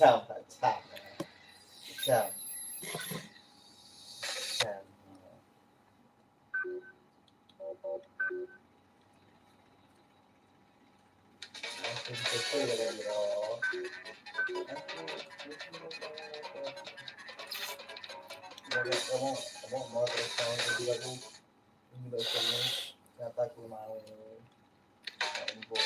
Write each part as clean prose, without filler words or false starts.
chạm phải chạm chạm chạm langsung selesai ya bro. Kamu mau terus tahun kedua aku ini dosennya nyata aku mau info.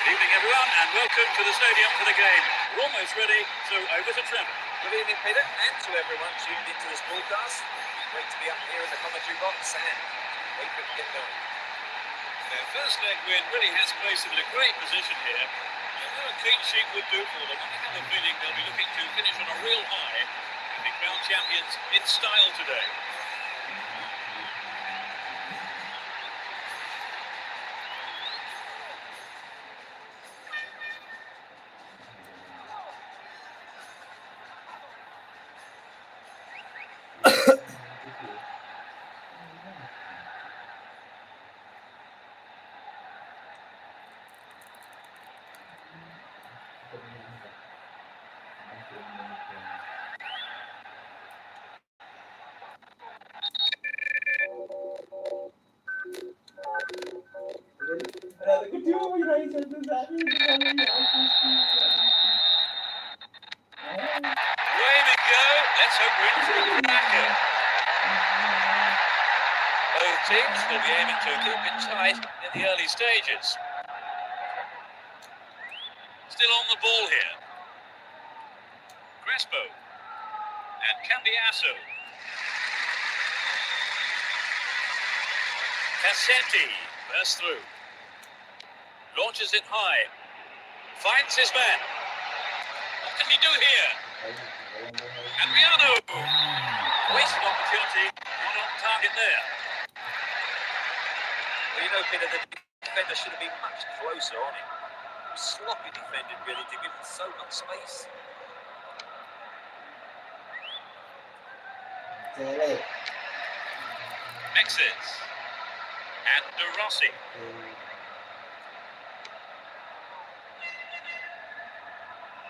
Good evening, everyone, and welcome to the stadium for the game. We're almost ready, so over to Trevor. Good evening, Peter, and to everyone tuned into this broadcast. Great to be up here in the commentary box and wait for it to get going. Their first leg win really has placed them in a great position here. And a clean sheet would do for them. I have a feeling they'll be looking to finish on a real high and be crowned champions in style today. Away we go. Let's hope we're in for a cracker. Both teams will be aiming to keep it tight in the early stages. Still on the ball here. Crespo and Cambiasso. Cassetti bursts through. Launches it high. Finds his man. What can he do here? Adriano. Wasted opportunity. Not on target there. Well, you know, Peter, the defender should have been much closer on him. Sloppy defending, really, to give him so much space. Mixes. And De Rossi.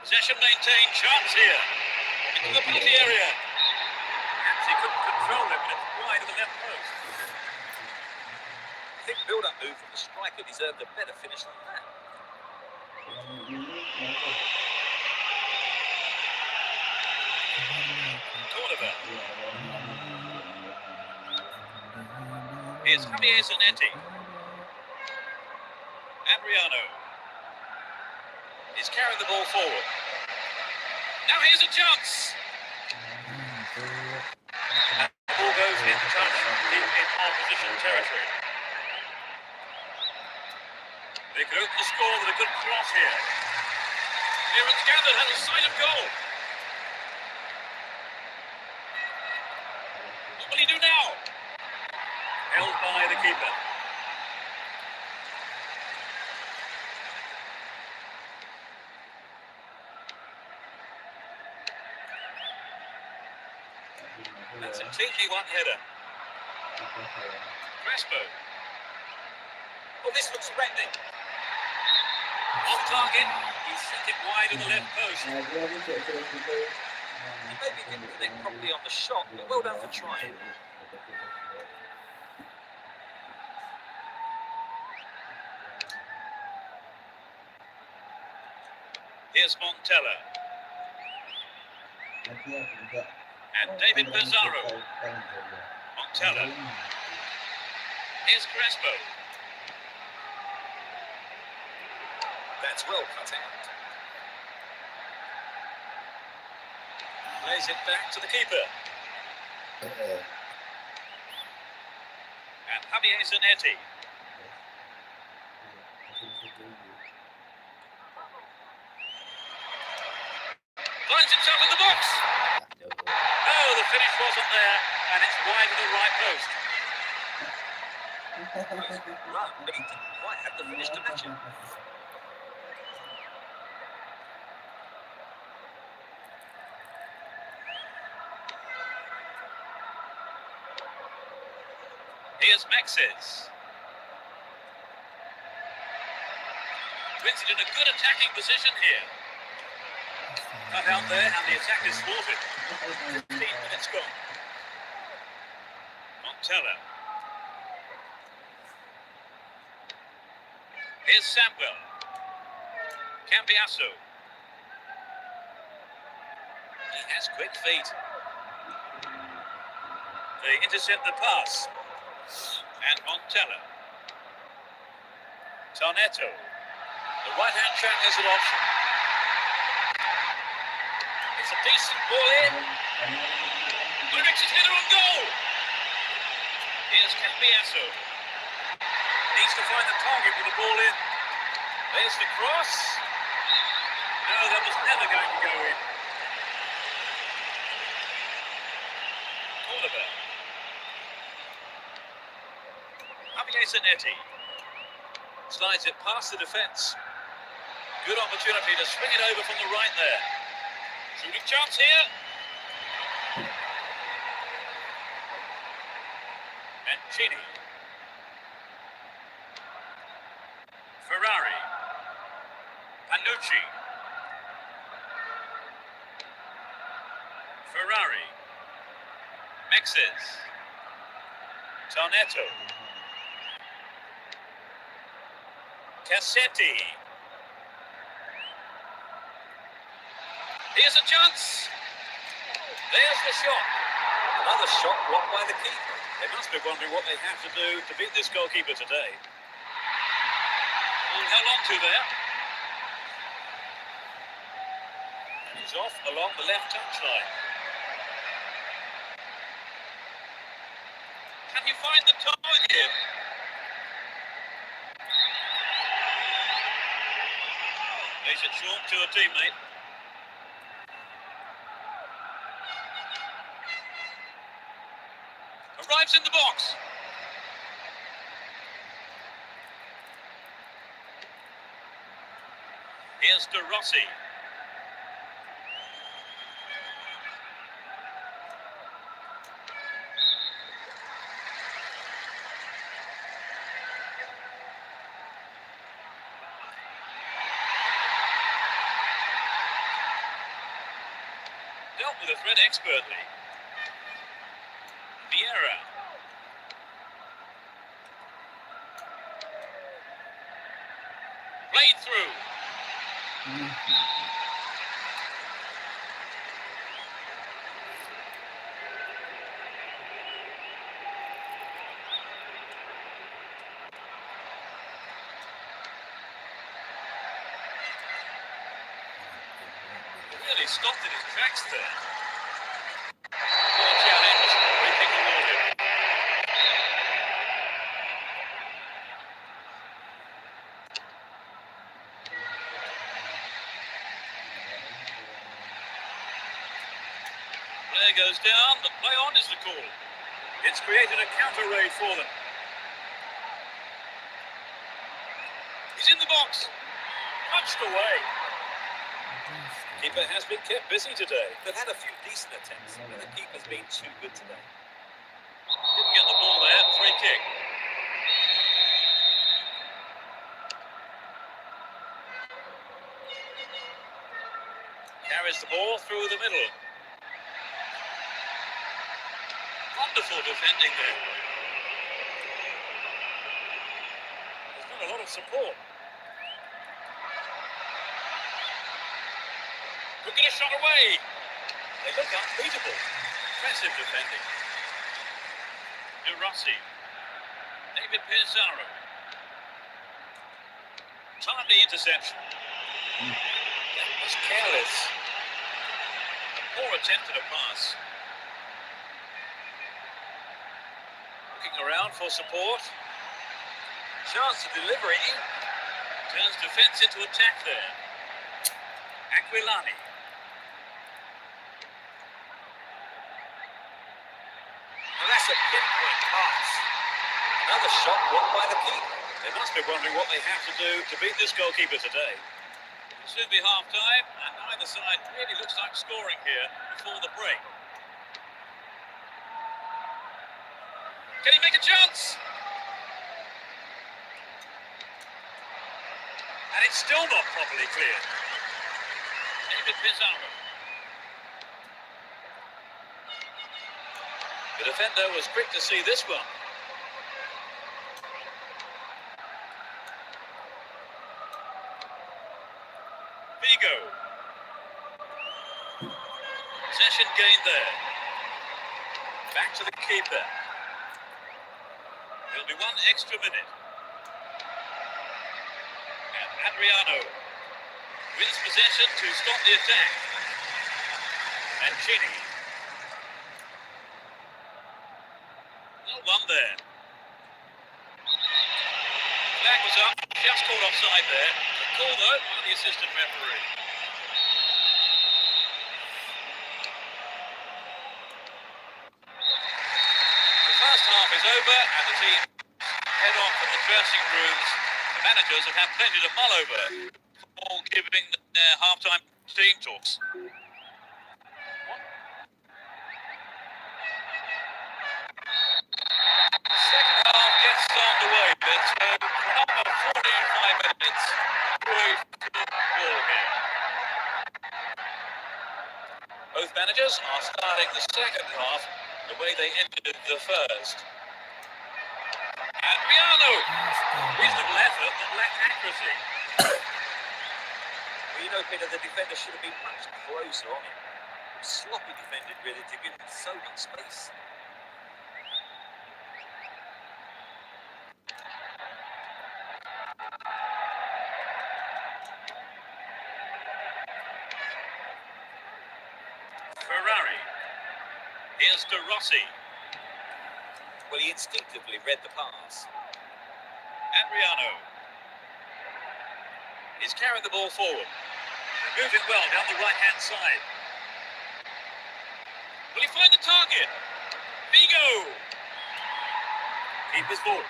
Possession maintained. Chance here. Into the penalty area. Perhaps he couldn't control it, but it's wide of the left post. I think the build-up move from the striker deserved a better finish than that. Here's Javier Zanetti. Adriano. He's carrying the ball forward. Now here's a chance. The ball goes in touch, deep in opposition territory. They could open the score with a good cross here. Clearance gathered, has a sight of goal. What will he do now? Held by the keeper. That's a cleanly one header. Crespo. Oh, this looks threatening. On target. He sent it wide of the left post. He maybe didn't connect properly on the shot, but well done for trying. Here's Montella. And David Pizarro. Montella. Here's Crespo. That's well cut out. Plays it back to the keeper. And Javier Zanetti. Finds himself in the box. No, the finish wasn't there, and it's wide of the right post. Run, but he didn't quite have the finish to match it. Here's Maxes. Puts it in a good attacking position here. Cut out there, and the attack is thwarted. 15 minutes gone. Montella. Here's Samuel. Cambiasso. He has quick feet. They intercept the pass. And Montella. Tarnetto. The right-hand track is an option. It's a decent ball in. Directs his header on goal. Here's Cambiasso. Needs to find the target with the ball in. There's the cross. No, that was never going to go in. Oliver. Javier Zanetti. Slides it past the defence. Good opportunity to swing it over from the right there. Shooting chance here. And Chini. Ferrari. Panucci. Ferrari. Mexes. Tarnetto. Cassetti. Here's a chance. There's the shot. Another shot blocked by the keeper. They must be wondering what they have to do to beat this goalkeeper today. Well, held on to there. And he's off along the left touchline. Can you find the target? Plays it short to a teammate. Arrives in the box. Here's De Rossi. Dealt with the threat expertly. Vieira. Played through. nearly stopped in his tracks there. Poor challenge. Free kick awarded. Player goes down. The play on is the call. It's created a counter raid for them. He's in the box. Punched away. Keeper has been kept busy today. They've had a few decent attempts, but the keeper's been too good today. Didn't get the ball there. Free kick. Carries the ball through the middle. Wonderful defending there. There's been a lot of support. Look at a shot away. They look unbeatable. Impressive defending. De Rossi. David Pizarro. Timely interception. That was careless. A poor attempt at a pass. Looking around for support. Chance to deliver it. Turns defence into attack there. Aquilani. Well, that's a pinpoint pass. Another shot blocked by the keeper. They must be wondering what they have to do to beat this goalkeeper today. It'll soon be half-time, and neither side really looks like scoring here before the break. Can he make a chance? And it's still not properly cleared. David Pizarro. The defender was quick to see this one. Vigo. Possession gained there. Back to the keeper. There'll be one extra minute. And Adriano wins possession to stop the attack. And Chini. Well won there. Flag was up, just called offside there. A call though by the assistant referee. The first half is over and the team head off from the dressing rooms. The managers have had plenty to mull over before giving their half-time team talks. Second half gets underway. Let's go for another 45 minutes. Great ball here. Both managers are starting the second half the way they ended the first. Adriano! Reasonable effort but lacked accuracy. Well, you know, Peter, the defender should have been much closer on him. Sloppy defended, really, to give him so much space. Ferrari. Here's De Rossi. Well, he instinctively read the pass. Adriano. He's carrying the ball forward. Moving well down the right-hand side. Will he find the target? Vigo! Keeper's ball.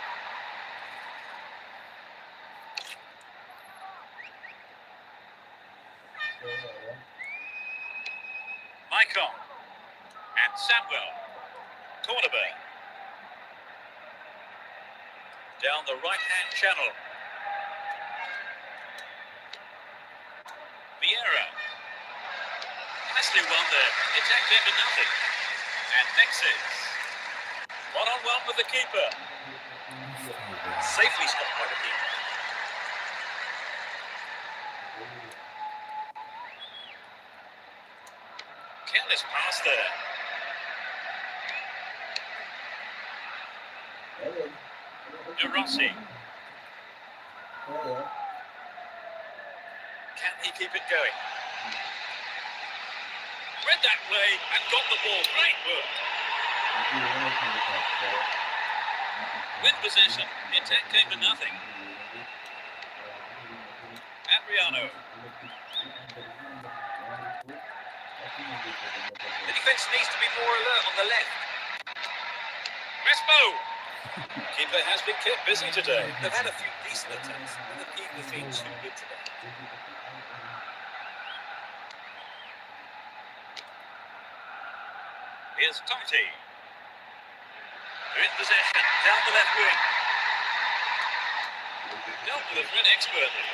Maicon. And Samuel. Cornerback. Down the right-hand channel. Vieira. Nicely won there. The attack came to nothing. And Nexus. One-on-one with the keeper. Safely stopped by the keeper. Careless pass there. De Rossi. Can he keep it going? Read that play and got the ball. Great work. Win possession. The attack came to nothing. Adriano. The defence needs to be more alert on the left. Crespo. Keeper has been kept busy today. They've had a few decent attempts, and the keeper's been too good today. Here's Totti. They're in possession. Down the left wing. Dealt with the threat expertly.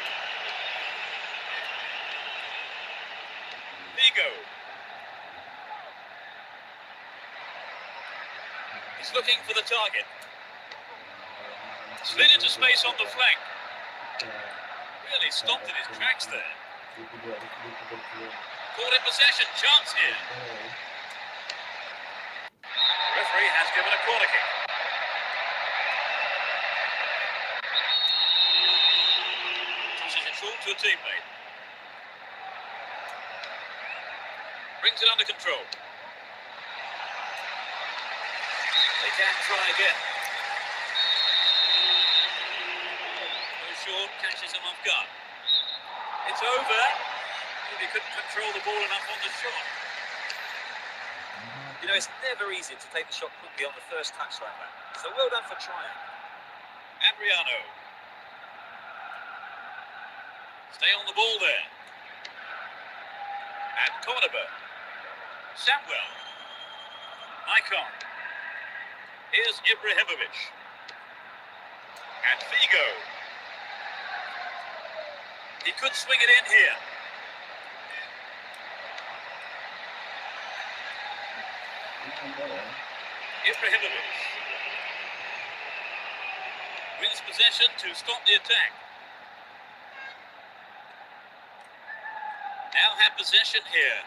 Vigo. He's looking for the target. Slid into space on the flank. Really stopped in his tracks there. Caught in possession. Chance here. The referee has given a corner kick. Tosses it short to a teammate. Brings it under control. They can try again. Goes short, catches him off guard. It's over. He couldn't control the ball enough on the shot. You know, it's never easy to take the shot quickly on the first touch like that. So well done for trying. Adriano. Stay on the ball there. And Cordoba. Samuel. Icon. Here's Ibrahimovic. And Figo. He could swing it in here. Ibrahimovic. Wins possession to stop the attack. Now have possession here.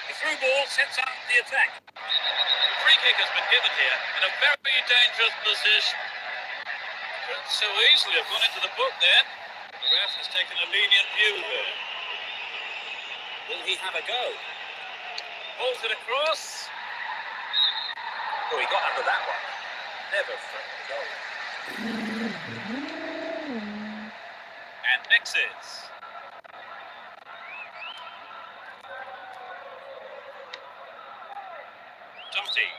The through ball sets up the attack. The free kick has been given here in a very dangerous position. Could so easily have gone into the book then. The ref has taken a lenient view there. Will he have a go? Pulls it across. Oh, he got under that one. Never threatened a goal. And mixes. Totti.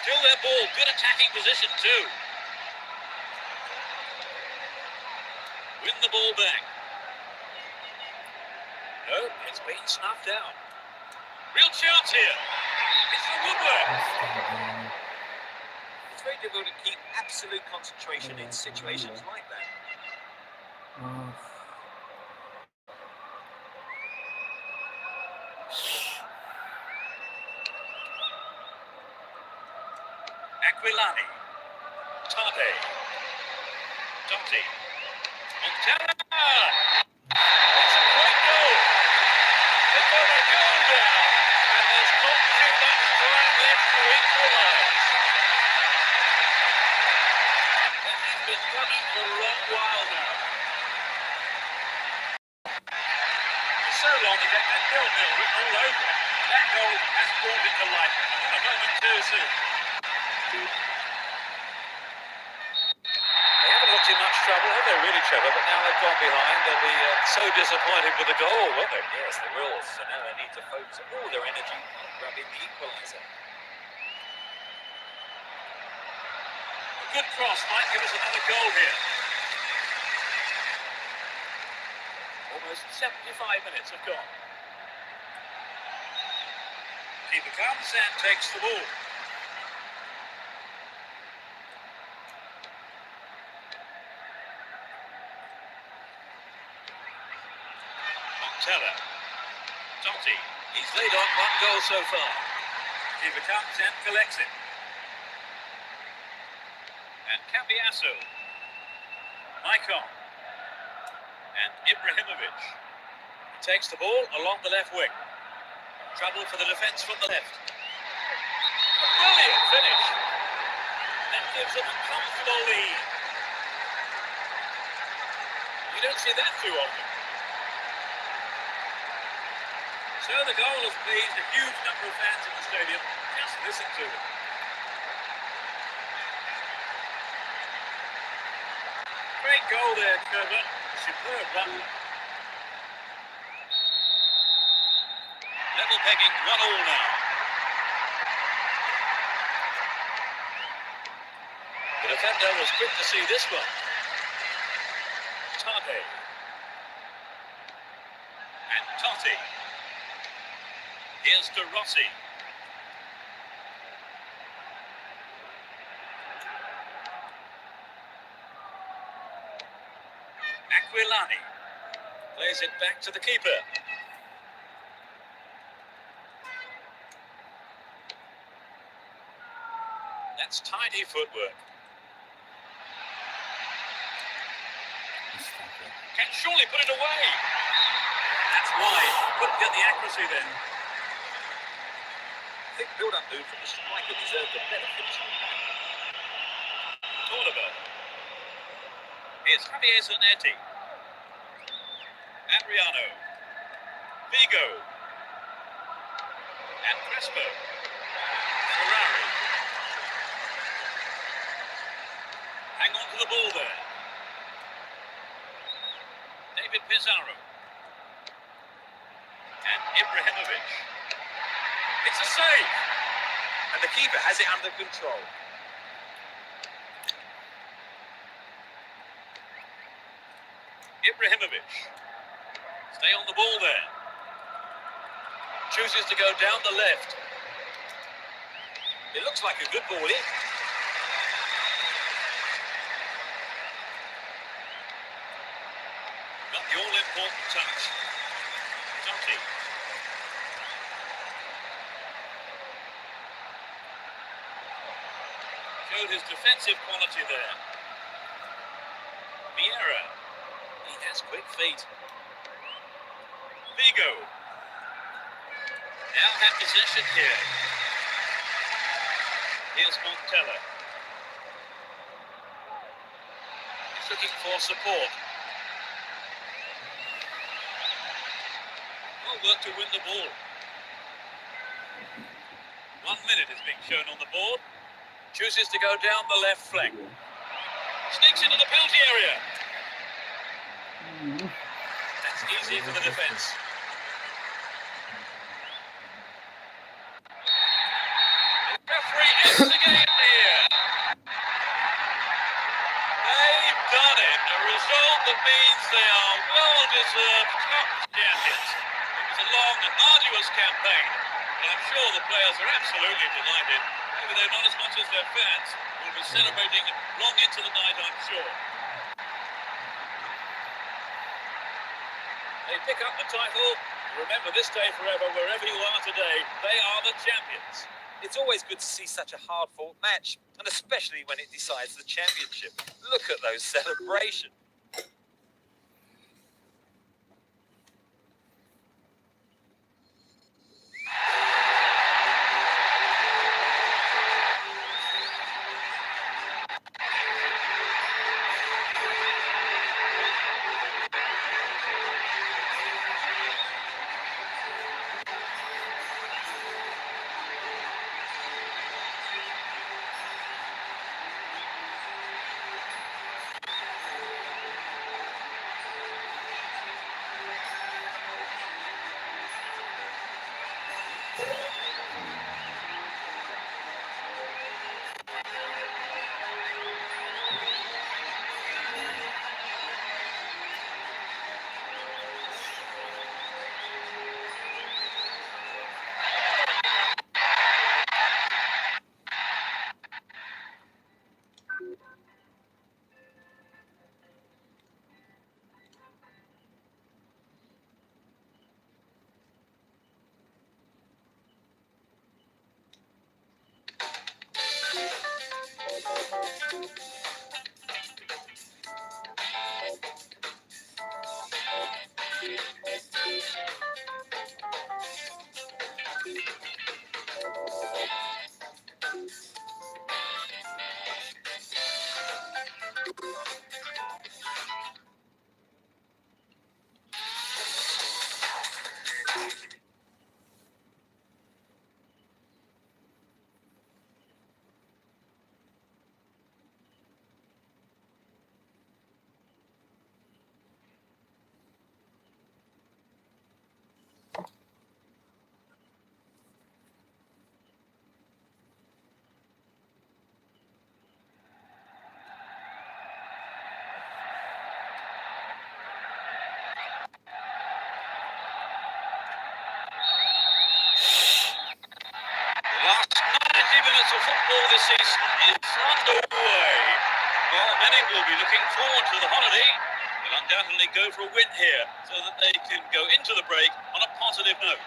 Still their ball. Good attacking position too. Win the ball back. No, it's been snuffed out. Real chance here. It's the woodwork. It's very difficult to keep absolute concentration in situations like that. Aquilani. Tade. Totti. Montella. It's a great goal. They've got a goal down, and there's not too much time left to equalise. That has been coming for a long while now. For so long to get that 0-0 written all over it. That goal has brought it to life. A moment too soon. They haven't looked in much trouble, have they really, Trevor? But now they've gone behind. They'll be so disappointed with the goal, won't they? Yes, they will. So now they need to focus all their energy on grabbing the equaliser. A good cross might give us another goal here. Almost 75 minutes have gone. Keeper comes and takes the ball. Montella. Totti. He's laid on one goal so far. Keeper comes and collects it. And Cambiasso. Icon. And Ibrahimovic. Takes the ball along the left wing. Trouble for the defence from the left. A brilliant finish. That gives them a comfortable lead. You don't see that too often. So the goal has pleased a huge number of fans in the stadium. Just listen to them. Great goal there, Trevor. Superb run. Level pegging 1-1 now. The defender was quick to see this one. Tade. And Totti. Here's to Rossi. Aquilani plays it back to the keeper. That's tidy footwork. Can surely put it away. That's wide. Couldn't get the accuracy then. I think build-up move from the striker deserved a better finish. Oliver. Here's Javier Zanetti. Adriano. Vigo. And Crespo. Ferrari. Hang on to the ball there. David Pizarro. And Ibrahimovic. It's a save. And the keeper has it under control. Ibrahimovic. Stay on the ball there. Chooses to go down the left. It looks like a good ball in. Got the all-important touch. Totti. Showed his defensive quality there. Vieira. He has quick feet. Vigo. Now have possession here. Here's Montella. He's looking for support. Well work to win the ball. 1 minute is being shown on the board. Chooses to go down the left flank. Sneaks into the penalty area. That's easy for the defence. The referee ends the game here. They've done it. A result that means they are well-deserved top champions. It was a long and arduous campaign, but I'm sure the players are absolutely delighted. Maybe they're not as much as their fans. Will be celebrating long into the night, I'm sure. They pick up the title. Remember this day forever, wherever you are today, they are the champions. It's always good to see such a hard-fought match, and especially when it decides the championship. Look at those celebrations. season is underway. Well, many will be looking forward to the holiday. They'll undoubtedly go for a win here so that they can go into the break on a positive note.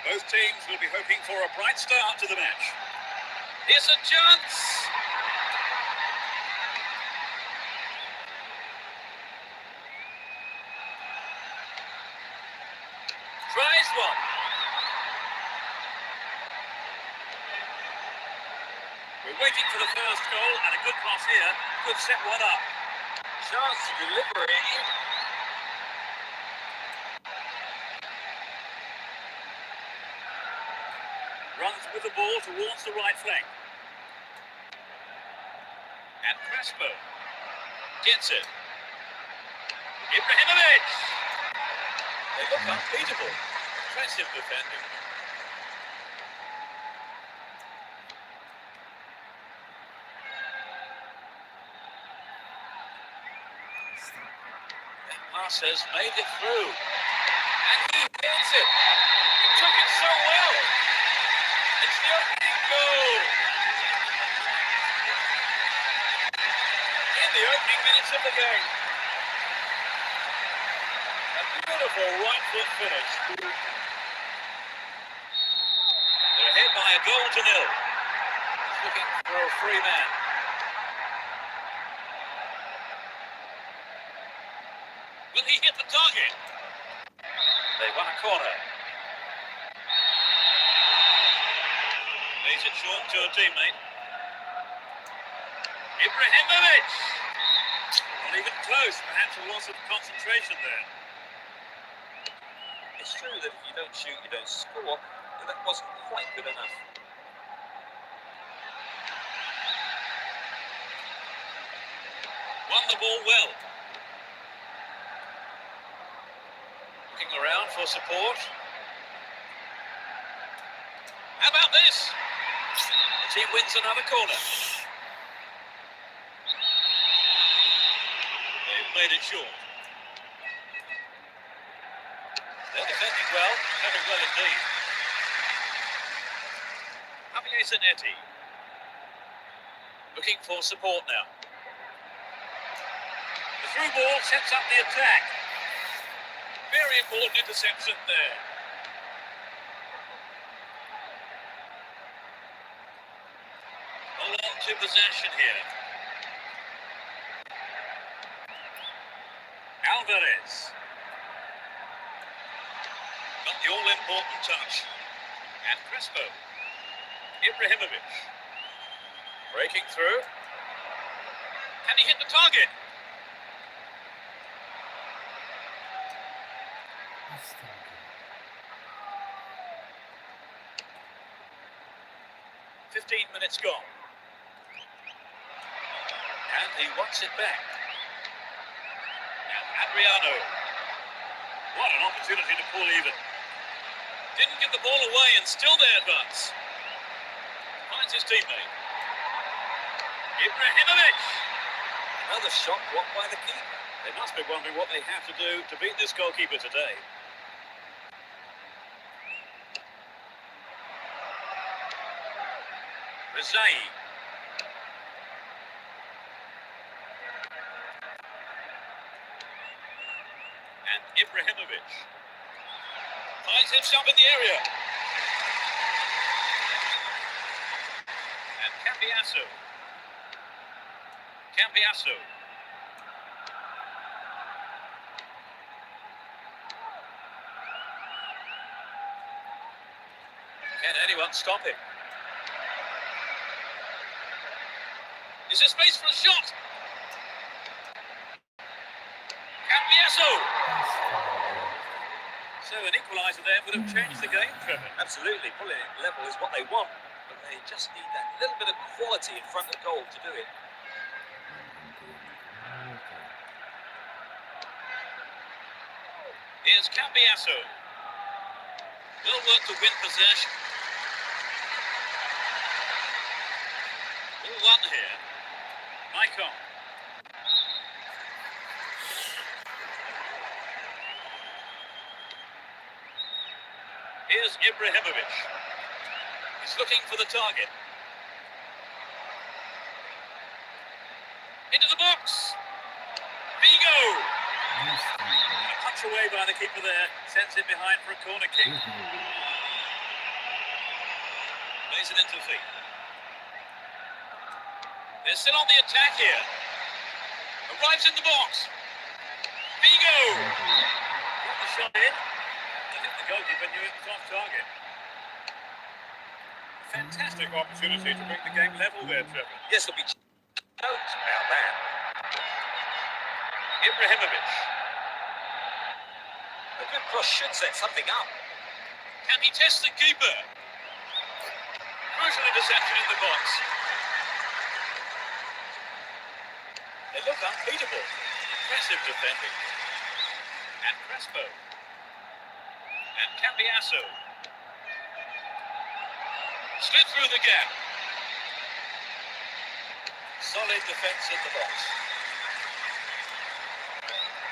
Both teams will be hoping for a bright start to the match. Here's a chance. Tries one. We're waiting for the first goal, and a good cross here could set one up. Chance to delivery. Runs with the ball towards the right flank. And Crespo gets it. Ibrahimovic! They look unbeatable. Impressive defending. That pass has made it through. And he hits it. He took it so well. It's the opening goal. In the opening minutes of the game. A beautiful right foot finish. They're ahead by a goal to nil. He's looking for a free man. Will he hit the target? They won a corner. Lays it short to a teammate. Ibrahimovic! Not even close, perhaps a loss of concentration there. It's true that if you don't shoot, you don't score, but that wasn't quite good enough. Won the ball well. Looking around for support. How about this? The team wins another corner. They've played it short. They're defending well, very well indeed. Javier Zanetti. Looking for support now. The through ball sets up the attack. Very important interception there. Hold on to possession here. Alvarez. Got the all-important touch. And Crespo. Ibrahimovic. Breaking through. Can he hit the target? 15 minutes gone. And he wants it back. Now Adriano. What an opportunity to pull even. Didn't give the ball away and still they advance. Finds his teammate. Ibrahimovic. Another shot blocked by the keeper. They must be wondering what they have to do to beat this goalkeeper today. Rizai. And Ibrahimovic finds himself in the area. And Cambiasso. Can anyone stop him? Is there space for a shot? Cambiasso! So an equaliser there would have changed the game, Trevor. Absolutely, pulling it level is what they want, but they just need that little bit of quality in front of goal to do it. Here's Cambiasso. Will work to win possession. All one here. Icon. Here's Ibrahimovic. He's looking for the target. Into the box. Vigo. A punch away by the keeper there. Sends it behind for a corner kick. Plays it into feet. They're still on the attack here. Arrives in the box. Vigo. Got the shot in. I think the goalkeeper knew it was off target. Fantastic opportunity to bring the game level there, Trevor. Yes, there'll be notes about that. Ibrahimovic. A good cross should set something up. Can he test the keeper? Crucial interception in the box. They look unbeatable. Impressive defending. And Crespo. And Cambiasso. Slid through the gap. Solid defence in the box.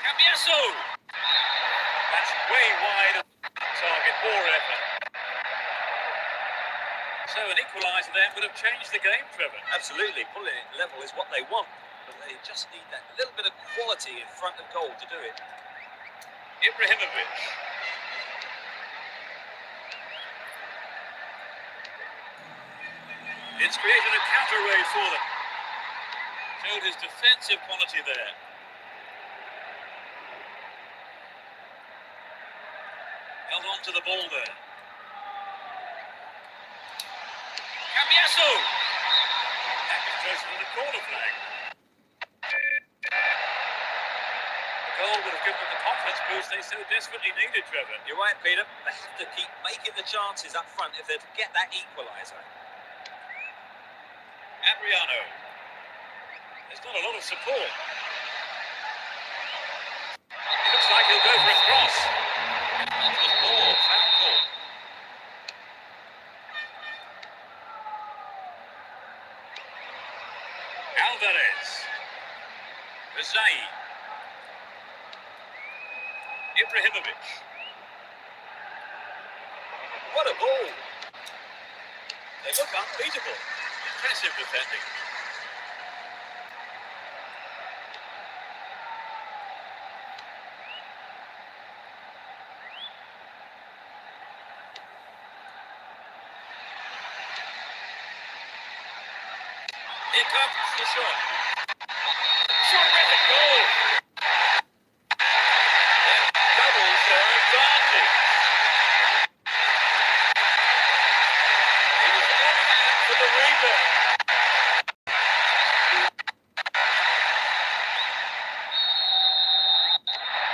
Cambiasso. That's way wide of target. Poor effort. So an equaliser there would have changed the game, Trevor. Absolutely, pulling it level is what they want, but they just need that little bit of quality in front of goal to do it. Ibrahimovic. It's created a counter raid for them. Showed his defensive quality there. Held on to the ball there. Cambiasso! That was chosen for the corner flag. The goal would have given them the confidence boost they so desperately needed, Trevor. You're right, Peter. They have to keep making the chances up front if they're to get that equaliser. Adriano. There's not a lot of support. It looks like he'll go for a cross. That was ball, foul call. Alvarez. Rizai. Ibrahimovic. What a ball! They look unbeatable. Impressive defending. Here comes the shot. Terrific goal. That doubles their advantage. He was on hand for the rebound.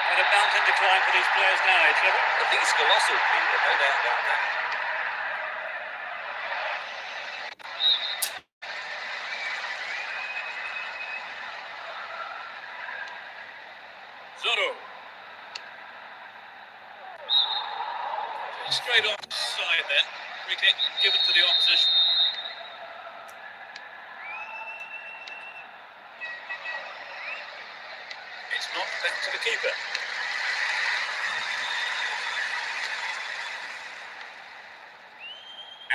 What a mountain to climb for these players now, Trevor? I think it's colossal, Peter, no doubt about that. Zorro. Straight offside then. Free kick given to the opposition. It's knocked back to the keeper.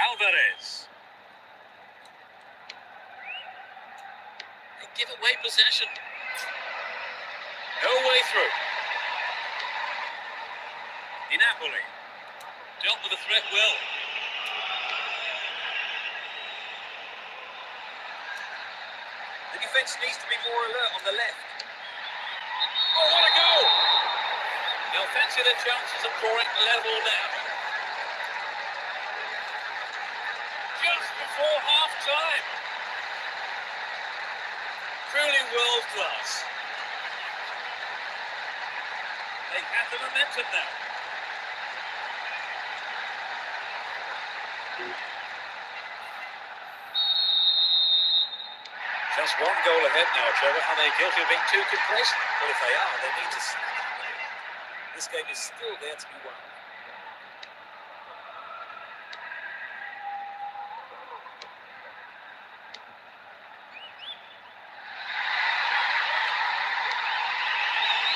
Alvarez. They give away possession. No way through. Di Napoli dealt with the threat well. The defence needs to be more alert on the left. Oh, what a goal! They'll fancy their chances of drawing level now. Just before half-time. Truly world-class. They have the momentum now. Just one goal ahead now, Trevor. Are they guilty of being too complacent? Well, if they are, they need to snap it. This game is still there to be won.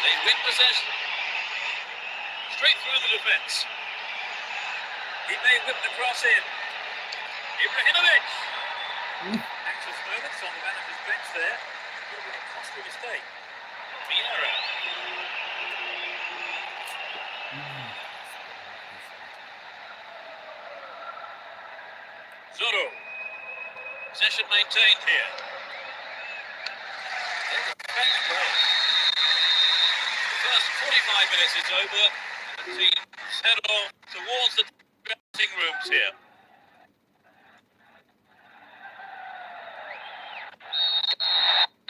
They win possession. Straight through the defence. He may whip the cross in. Ibrahimovic. Anxious moments on the manager's bench there. Could have been a costly mistake. Vieira. Zoro. Possession maintained here. They're defending well. The first 45 minutes is over. The teams head on towards the dressing rooms here.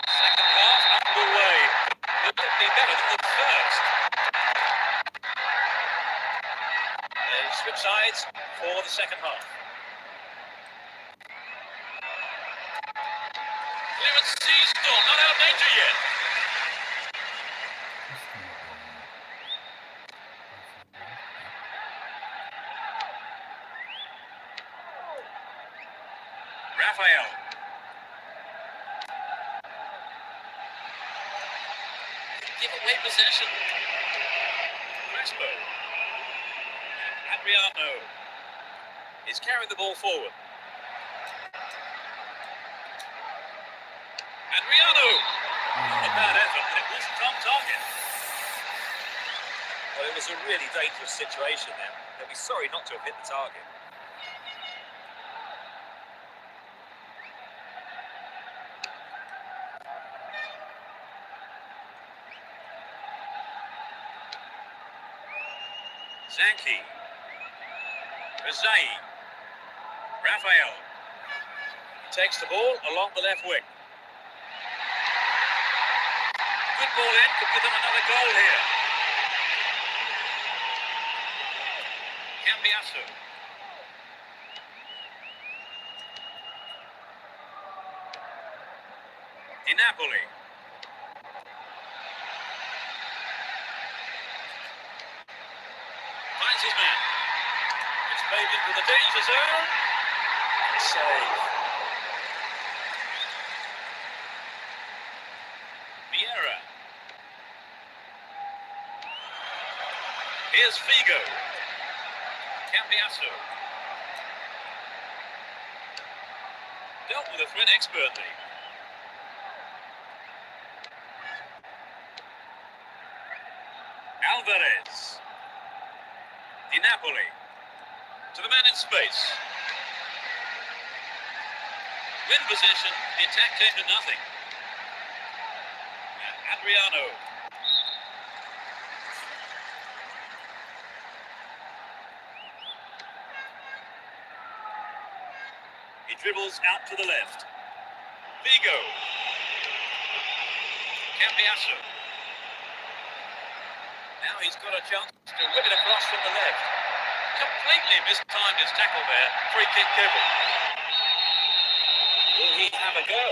Second half underway. Will it be better than the first? They switch sides for the second half. Clearance seized on, not out of danger yet. Raphael. Give away possession. Crespo. Adriano is carrying the ball forward. Adriano! A bad effort, but it wasn't on target. Well, it was a really dangerous situation there. They'll be sorry not to have hit the target. Zanki. Rezai. Raphael. Takes the ball along the left wing. Good ball in, could give them another goal here. Cambiasso. Di Napoli. Finds his man. It's played into the danger zone. Save. Vieira. Here's Figo. Cambiasso. Dealt with the threat expertly. Alvarez. Di Napoli. To the man in space. Win possession, the attack came to nothing. Adriano. He dribbles out to the left. Figo. Cambiasso. Now he's got a chance to whip it across from the left. Completely mistimed his tackle there. Free kick given. Will he have a go?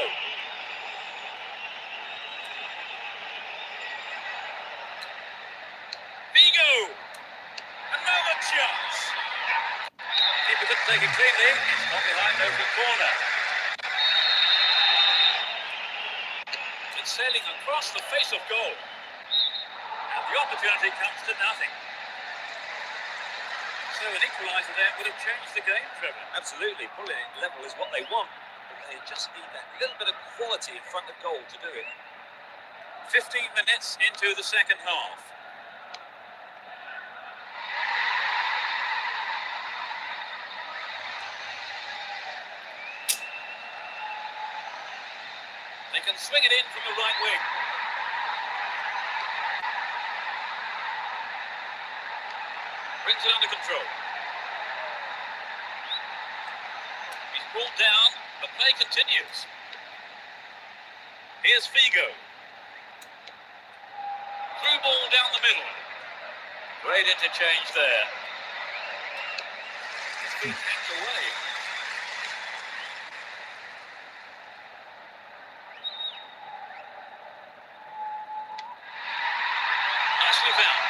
Figo! Another chance! Keeper couldn't take it cleanly. It's not behind over the corner. It's sailing across the face of goal. And the opportunity comes to nothing. So an equaliser there would have changed the game, Trevor. Absolutely. Pulling it level is what they want. But they just need that little bit of quality in front of goal to do it. 15 minutes into the second half. They can swing it in from the right wing. Brings it under control. He's brought down, but play continues. Here's Figo. Through ball down the middle. Great interchange there. It's been hacked away. Nicely found.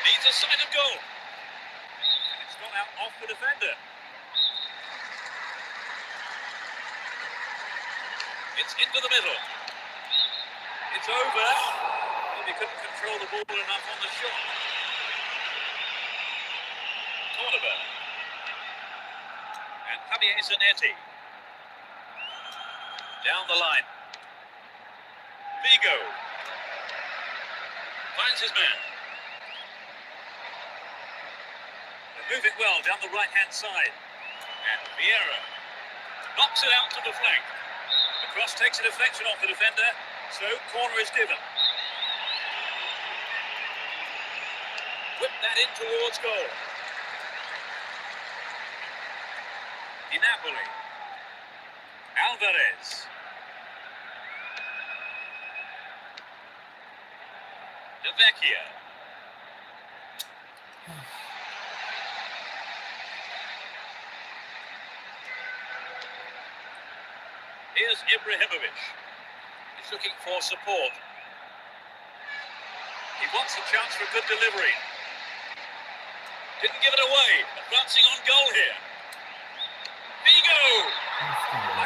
Needs a sight of goal. And it's gone out off the defender. It's into the middle. It's over. Maybe couldn't control the ball enough on the shot. Cornerback. And Javier Zanetti. Down the line. Vigo. Finds his man. They're moving well down the right-hand side. And Vieira knocks it out to the flank. The cross takes a deflection off the defender, so corner is given. Whip that in towards goal. Di Napoli. Alvarez. De Vecchia. Here's Ibrahimovic. He's looking for support. He wants a chance for a good delivery. Didn't give it away. Advancing on goal here. Vigo!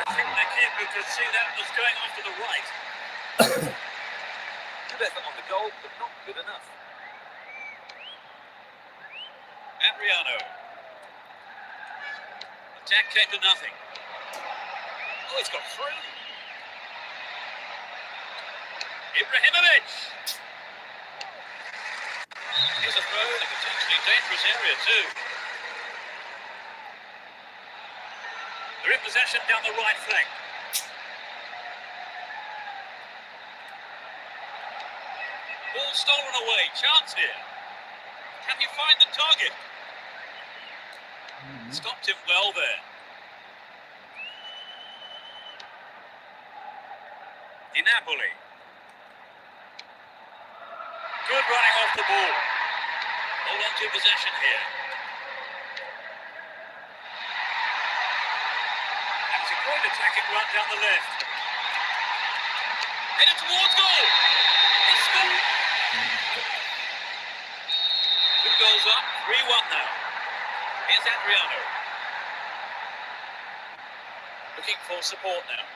I think the keeper could see that was going off to the right. Good effort on the goal, but not good enough. Adriano. Attack came to nothing. Oh, he's got through. Ibrahimovic. Here's a throw in a potentially dangerous area too. They're in possession down the right flank. Ball stolen away. Chance here. Can you find the target? Stopped him well there. Di Napoli. Good running off the ball. Hold on to possession here. And it's a great attacking run down the left. Headed towards goal. He scored. 2 goals up, 3-1 now. Here's Adriano. Looking for support now.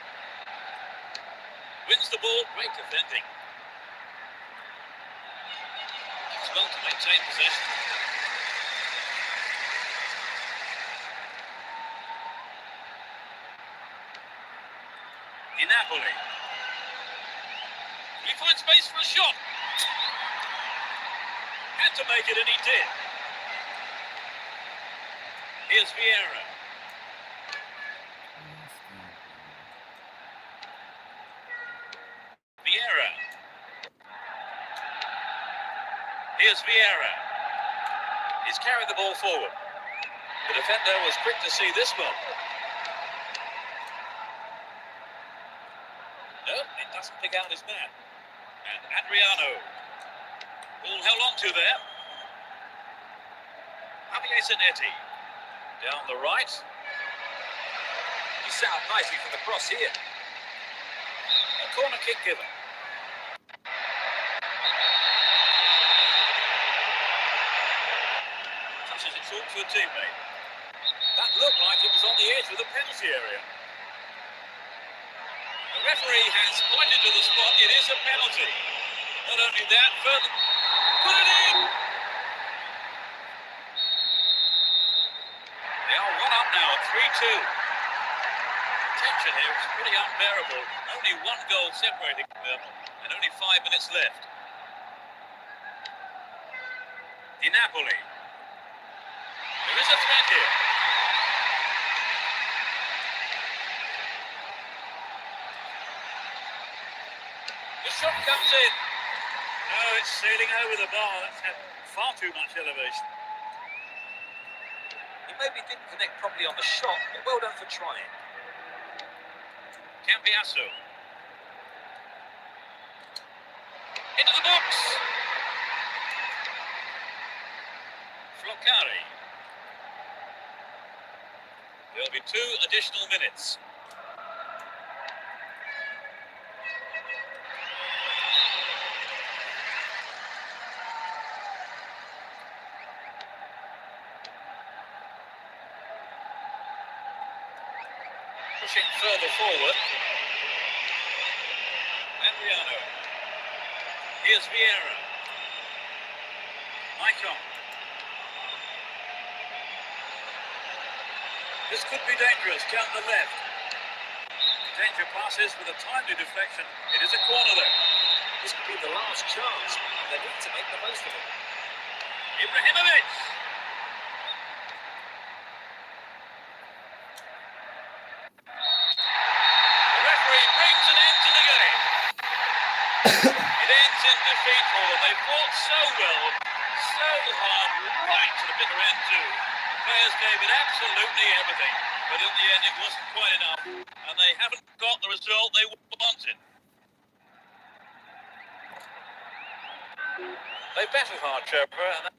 Wins the ball, great defending. It's well to maintain possession. Di Napoli. He finds space for a shot. Had to make it, and he did. Here's Vieira. Vieira. Here's Vieira. He's carried the ball forward. The defender was quick to see this one. No, it doesn't pick out his man. And Adriano. Ball held on to there. Javier Zanetti. Down the right. He set up nicely for the cross here. A corner kick given. Touches it short to a teammate. That looked like it was on the edge of the penalty area. The referee has pointed to the spot. It is a penalty. Not only that, further... Put it in! They are 1 up now at 3-2. Tension here is pretty unbearable. Only 1 goal separating them and only 5 minutes left. Di Napoli. There is a threat here. The shot comes in. No, it's sailing over the bar. That's had far too much elevation. He maybe didn't connect properly on the shot, but well done for trying. Cambiasso. Into the box. Flocari. There'll be 2 additional minutes. Pushing further forward. Adriano. Here's Vieira. Icon. This could be dangerous. Down the left. Danger passes with a timely deflection. It is a corner though. This could be the last chance, and they need to make the most of it. Ibrahimovic. The referee brings an end to the game. It ends in defeat for them. They fought so well, so hard, right to the bitter end too. Players gave it absolutely everything, but in the end it wasn't quite enough, and they haven't got the result they wanted. They battled hard, Trevor, and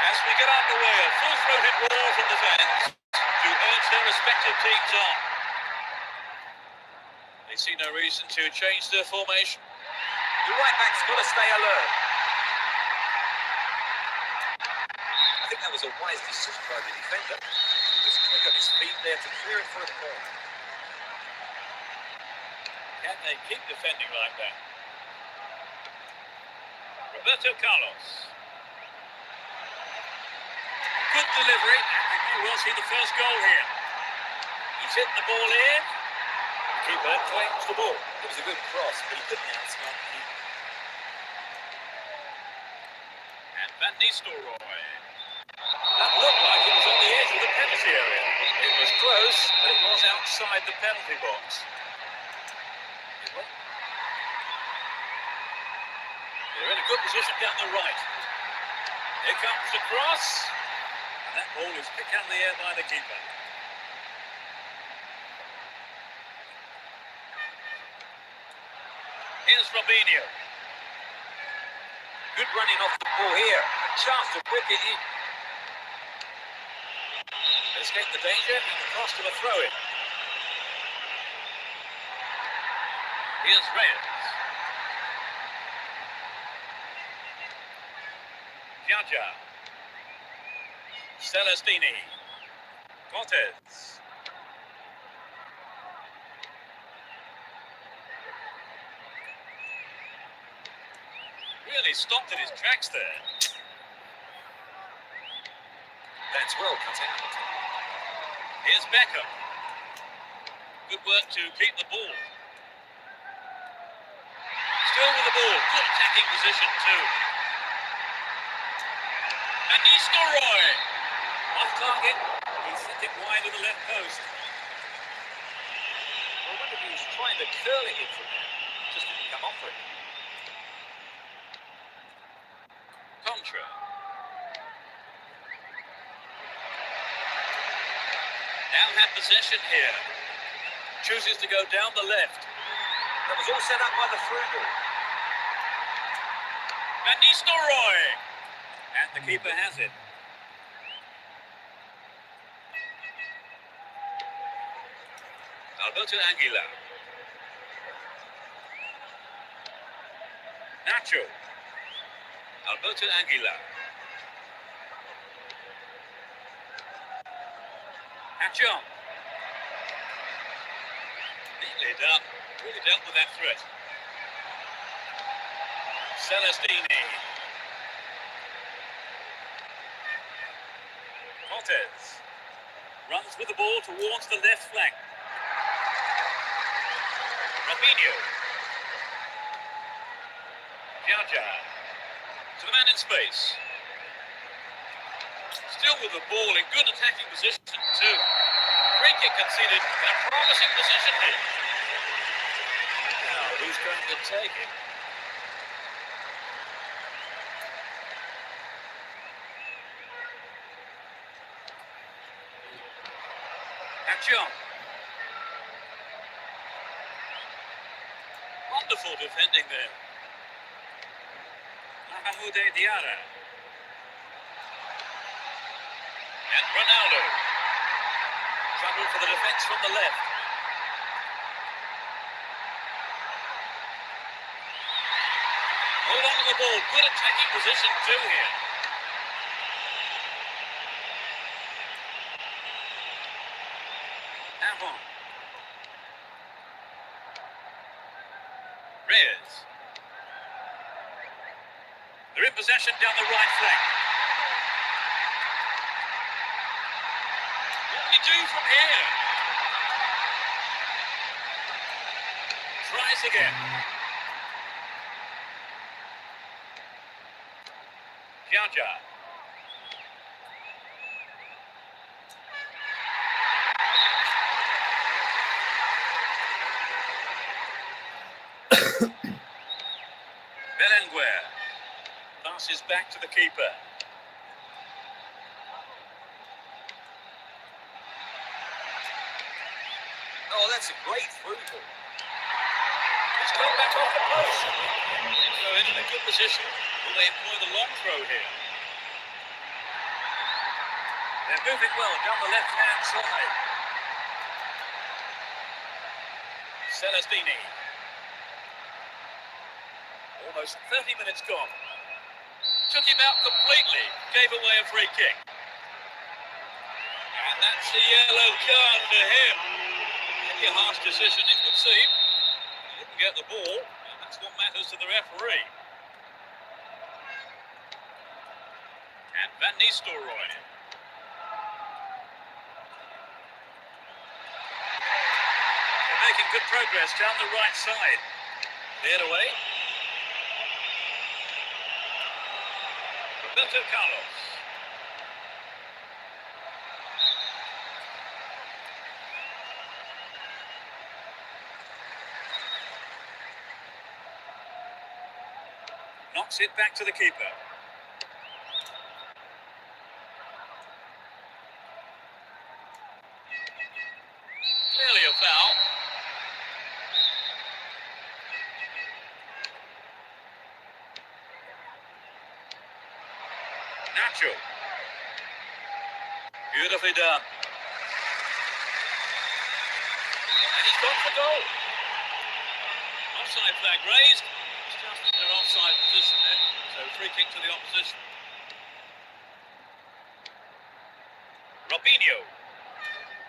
As we get underway, a full-throated roar from the fans to urge their respective teams on. They see no reason to change their formation. The right back's got to stay alert. I think that was a wise decision by the defender. He was quick on his feet there to clear it for a corner. Can they keep defending like that? Roberto Carlos. Good delivery, and we will see the first goal here. He's hit the ball in. The keeper claims the ball. It was a good cross, but he couldn't outsmart the keeper. And Van Nistelrooy. That looked like it was on the edge of the penalty area. It was close, but it was outside the penalty box. They're in a good position down the right. Here comes the cross. And that ball is picked out of the air by the keeper. Here's Robinho. Good running off the ball here. A chance to whip it in. Escape the danger and the cost of a throw-in. Here's Reyes. Jaja. Celestini. Cortez. Really stopped in his tracks there. That's well cut out. Here's Beckham. Good work to keep the ball. Still with the ball. Good attacking position too. And Nistelrooy. Off target. He sent it wide of the left post. Well, I wonder if he was trying to curl it in from there. Just didn't come off for it. Contra. Now have possession here. Chooses to go down the left. That was all set up by the through ball. Van Nistelrooy. And the keeper has it. Alberto Aguilar. Nacho. Alberto Aguilar. Hachon. Neatly done. Really dealt with that threat. Celestini. Cortez. Runs with the ball towards the left flank. Rapinho. Jaja. To the man in space. Still with the ball in good attacking position too. Free kick conceded in a promising position here. Now, who's going to take it? Hachon. Wonderful defending there. Mahmoud Diarra. And Ronaldo. Trouble for the defence from the left. Hold on to the ball. Good attacking position too here. Avon. Reyes. They're in possession down the right flank. What can he do from here? Tries again. Jaja. Belenguer. Passes back to the keeper. Oh, that's a great through ball. It's come back off the post. So in a good position. Will they employ the long throw here? They're moving well down the left-hand side. Celestini. Almost 30 minutes gone. Took him out completely. Gave away a free kick. And that's a yellow card for him. Maybe a harsh decision, it would seem. He didn't get the ball, and that's what matters to the referee. And Van Nistelrooy. They're making good progress down the right side. Cleared away. Roberto Carlos. Knocks it back to the keeper. Clearly a foul. Nacho. Beautifully done. And he's gone for goal. Offside flag raised. It's just in their offside position there. So free kick to the opposition. Rapinho.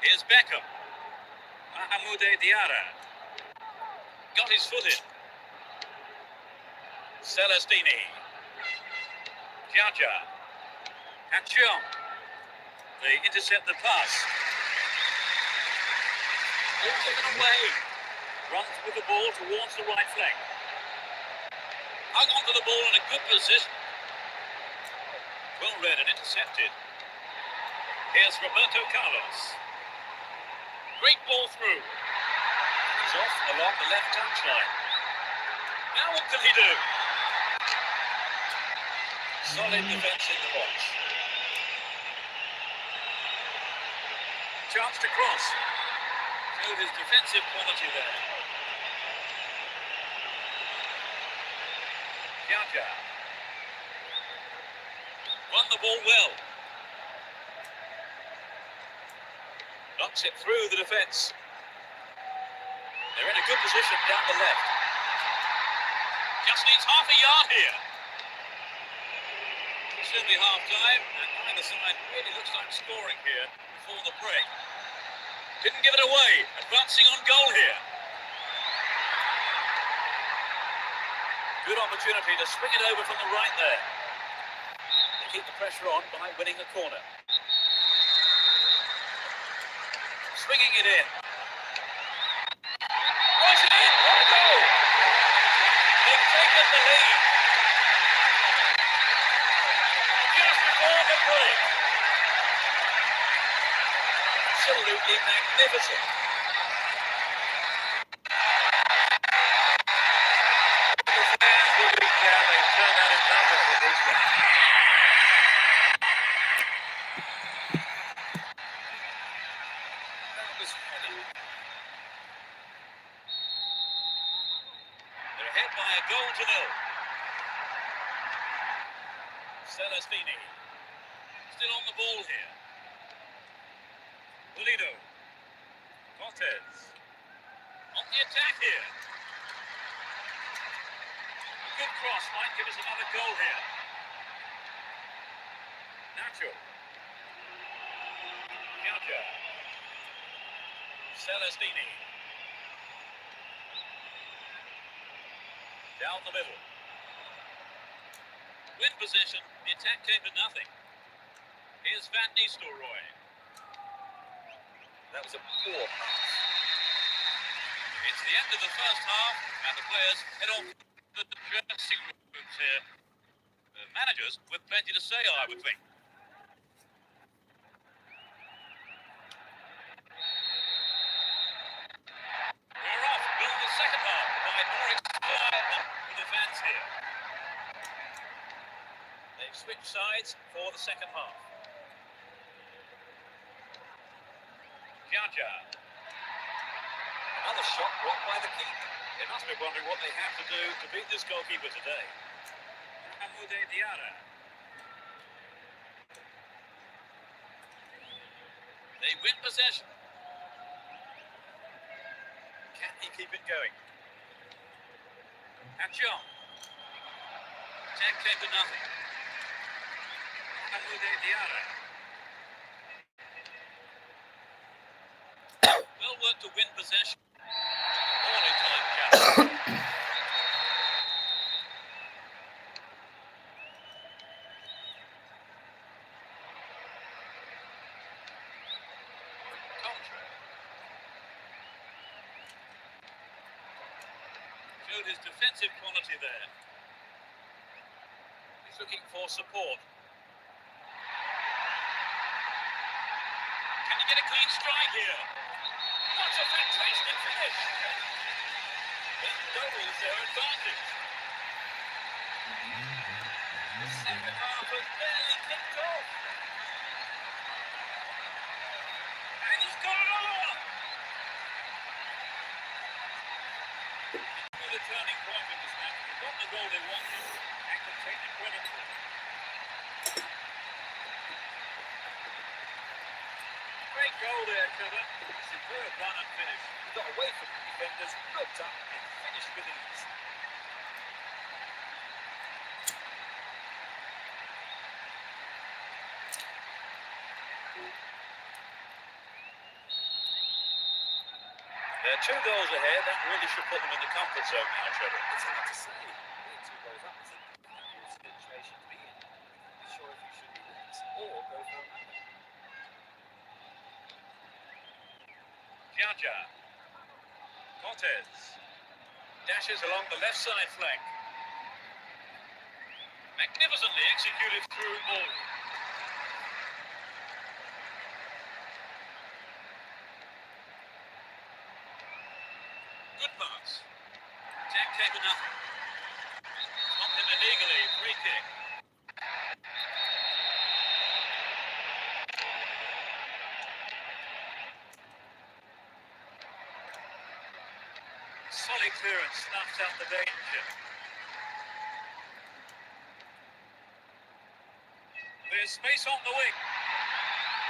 Here's Beckham. Mahmoud Diarra. Got his foot in. Celestini. Jaja. Hachon. They intercept the pass. All taken away. Runs with the ball towards the right flank. Hung on to the ball in a good position. Well read and intercepted. Here's Roberto Carlos. Great ball through. He's off along the left touchline. Now what can he do? Solid defence in the box. Chance to cross. Showed his defensive quality there. Jangan. Won the ball well. Knocks it through the defence. They're in a good position down the left. Just needs half a yard here. It's soon be half time, and either side really looks like scoring here before the break. Didn't give it away. Advancing on goal here. Good opportunity to swing it over from the right there. They keep the pressure on by winning a corner. Swinging it in. Right it in. What a goal! They've taken the lead. Just before the break. Absolutely magnificent. The fans will be proud they've turned out enough for this one. That was funny. They're ahead by a goal to nil. Celestini. Still on the ball here. Pulido. Cortez. On the attack here. A good cross might give us another goal here. Nacho. Jangan. Celestini. Down the middle. Win position, the attack came to nothing. Here's Van Nistelrooy. That was a poor pass. It's the end of the first half, and the players head off to the dressing rooms here. The managers with plenty to say, I would think. We're off. Build the second half by more excitement for the fans here. They've switched sides for the second half. Jangan. Another shot blocked by the keeper. They must be wondering what they have to do to beat this goalkeeper today. They win possession. Can he keep it going? Action. Attack came to nothing. Well worked to win possession. All in time challenge. Contra. Showed his defensive quality there. He's looking for support. Can he get a clean strike here? What a fantastic finish! That doubles their advantage. The second half has barely kicked off. And he's got it on! It's the turning point of this match. They got the goal they wanted and can take the credit for it. Great goal there, Trevor. Superb run and finish. He got away from the defenders, looked up and finished with ease. They're 2 goals ahead. That really should put them in the comfort zone now, Trevor. It's hard to say. Being 2 goals up is a difficult situation to be in. Not be sure if you should relax or go for another. Jangan. Cortez. Dashes along the left side flank. Magnificently executed through ball. Good pass. Jack came to nothing. Stopped him illegally. Free kick. Solid clearance. Snuffs out the danger. There's space on the wing.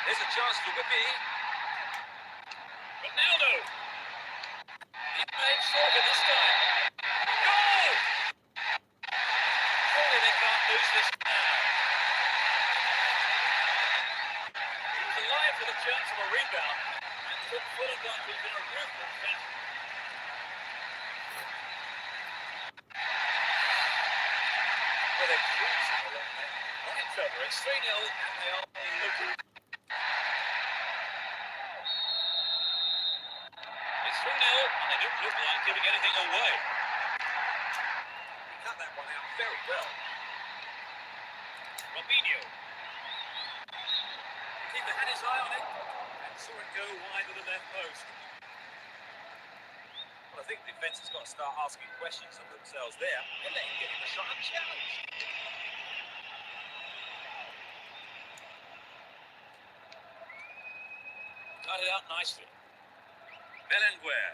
There's a chance for Whippy. Ronaldo. He made short of this time. Goal! Surely they can't lose this now. He was alive for the chance of a rebound and took full advantage in a ruthless fashion. Well, they're cruising along there. On each other. It's 3-0 and they are looking. It's 3-0 and they don't look like giving anything away. He cut that one out very well. Robinho. The keeper had his eye on it and saw it go wide of the left post. Well, I think the defence has got to start asking questions of themselves there. They're letting him get in the shot unchallenged. Cut it out nicely. Belenguer.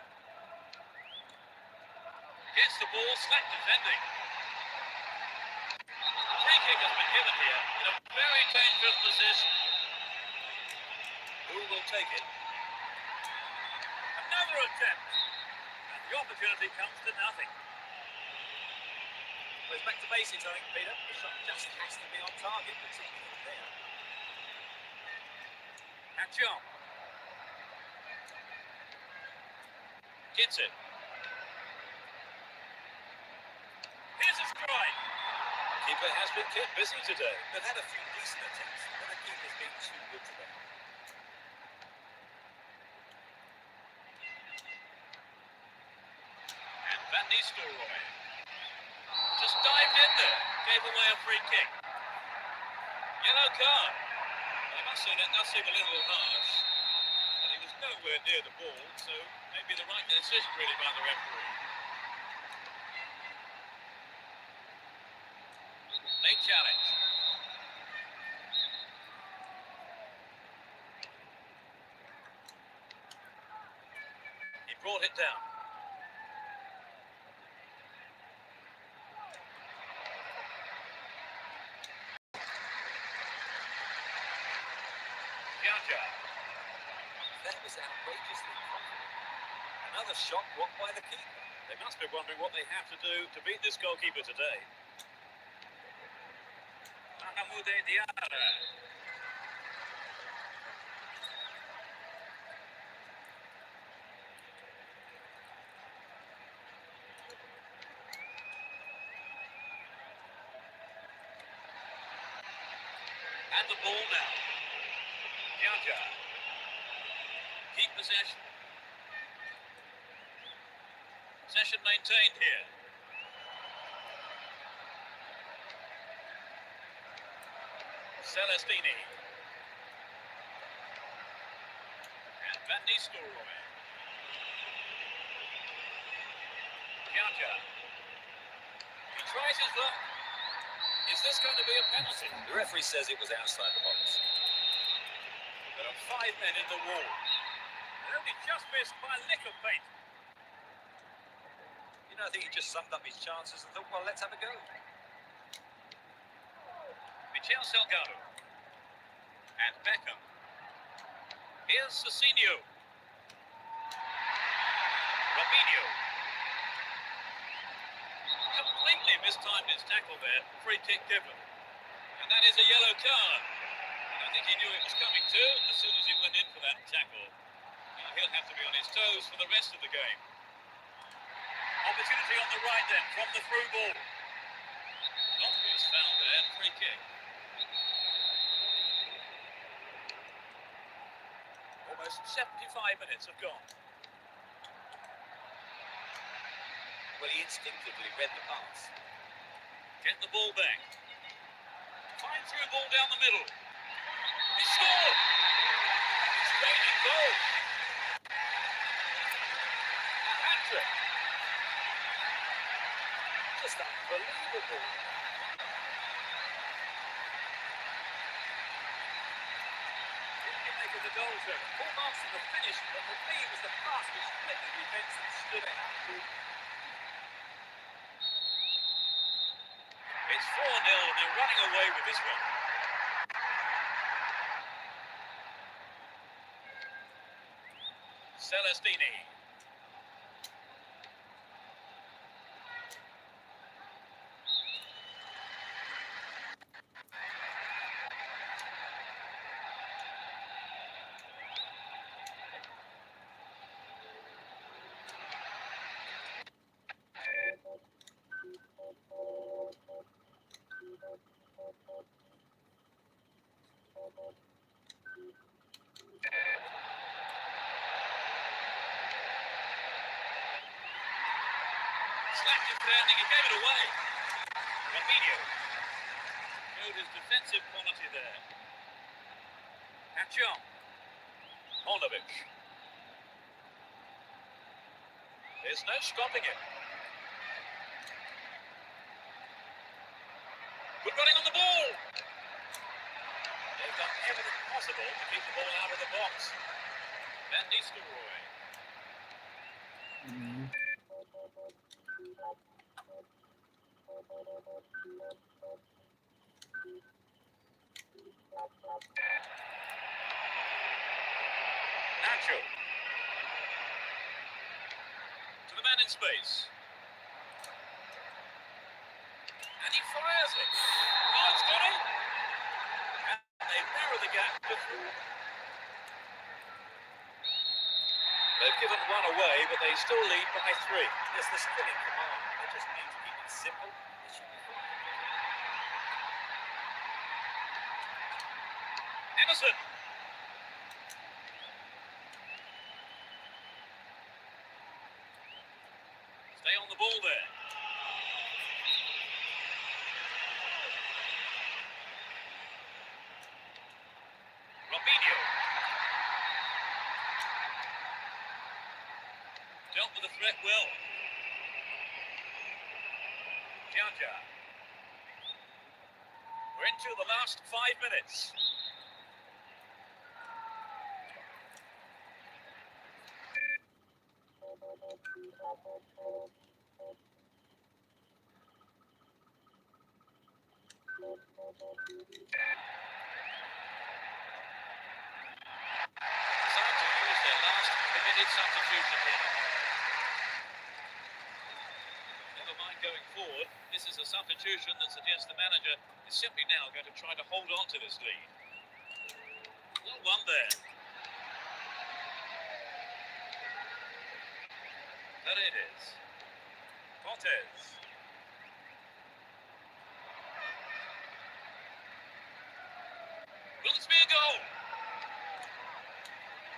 Gets the ball, slack defending. Free kick has been given here in a very dangerous position. Who will take it? Another attempt. And the opportunity comes to nothing. Well, it's back to basics, I think, Peter. The shot just has to be on target, particularly there. Action. Gets it. Here's a strike. Keeper has been kept busy today. They've had a few decent attempts, but the keeper's been too good today. And Van Nistelrooy just dived in there. Gave away a free kick. Yellow card. Well, I must say that does seem a little harsh. But he was nowhere near the ball, so maybe the right decision really by the referee. Late challenge. He brought it down. Jangan. That was outrageously confident. Another shot blocked by the keeper. They must be wondering what they have to do to beat this goalkeeper today. Mahmoud Diarra. And the ball now. Jangan. Keep possession. Possession maintained here. Celestini. And Van Nistelrooy. Jangan. He tries his luck. Is this going to be a penalty? The referee says it was outside the box. There are 5 men in the wall. They only just missed by a lick of paint. You know, I think he just summed up his chances and thought, well, let's have a go. Michel Salgado. And Beckham. Here's Cecinio. Robinho. Completely mistimed his tackle there. Free kick given. And that is a yellow card. I don't think he knew it was coming too. As soon as he went in for that tackle, he'll have to be on his toes for the rest of the game. Opportunity on the right then, from the through ball. Obvious foul there, free kick. Almost 75 minutes have gone. Well, he instinctively read the pass. Get the ball back. Fine through ball down the middle. He scored! It's raining goals. A hat-trick. just unbelievable. What do you make of the goal, Trevor? 4 marks in the finish, but for me it was the pass which split the defence and stood it out. It's 4-0 and they're running away with this one. Celestini. Slapped his landing, he gave it away. Rafinha showed his defensive quality there. Akan. Monovic. There's no stopping it. Good running on the ball. They've done everything possible to keep the ball out of the box. Van Nistelrooy. Nacho. To the man in space. And he fires it. Oh, it's got him. And they narrow the gap. They've given one away, but they still lead by 3. Yes, they're still in command. They just need to keep it simple. They should be fine. Emerson. Stay on the ball there. Rafinha. Dealt with the threat well. Jangan. We're into the last 5 minutes. Decided to use their last committed substitution here. Never mind going forward. This is a substitution that suggests the manager is simply now going to try to hold on to this lead. Well won there. Paredes. Cortez. Will this be a goal?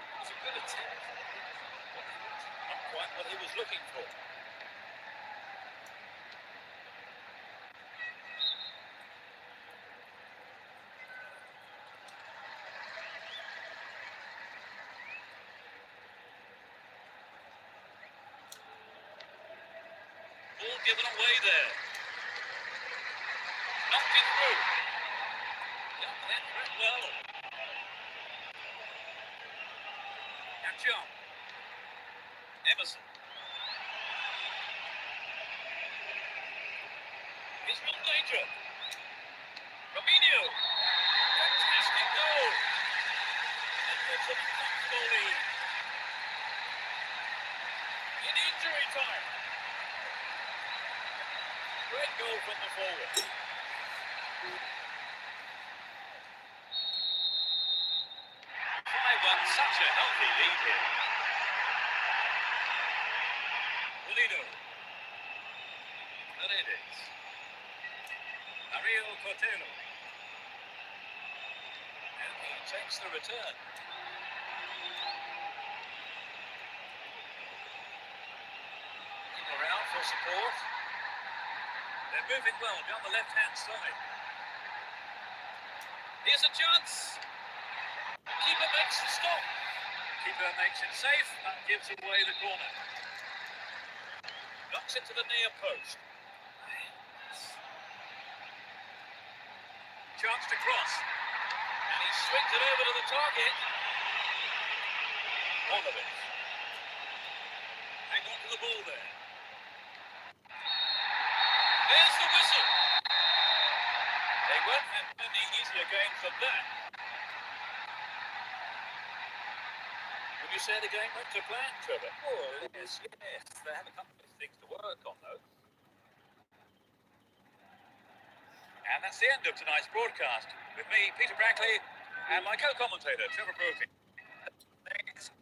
It was a good attempt. Not quite what he was looking for. Ball given away there. Knocked it through. Dealt with that threat well. Akan. Emerson. He's in danger. Rafinha. Fantastic goal. And it's a comfortable lead. In injury time. Great goal from the forward. 5-1, such a healthy lead here. Pulido. Paredes. Ariel Cortelo. And he takes the return. People around for support. They're moving well down the left-hand side. Here's a chance. Keeper makes the stop. Keeper makes it safe and gives away the corner. Knocks it to the near post. chance to cross. And he swings it over to the target. One of it. Hang on to the ball there. There's the whistle. They won't have any easier games than that. Would you say the game went to plan, Trevor? Oh, yes. They have a couple of things to work on, though. And that's the end of tonight's broadcast. With me, Peter Brackley, and my co-commentator, Trevor Brophy. Thanks.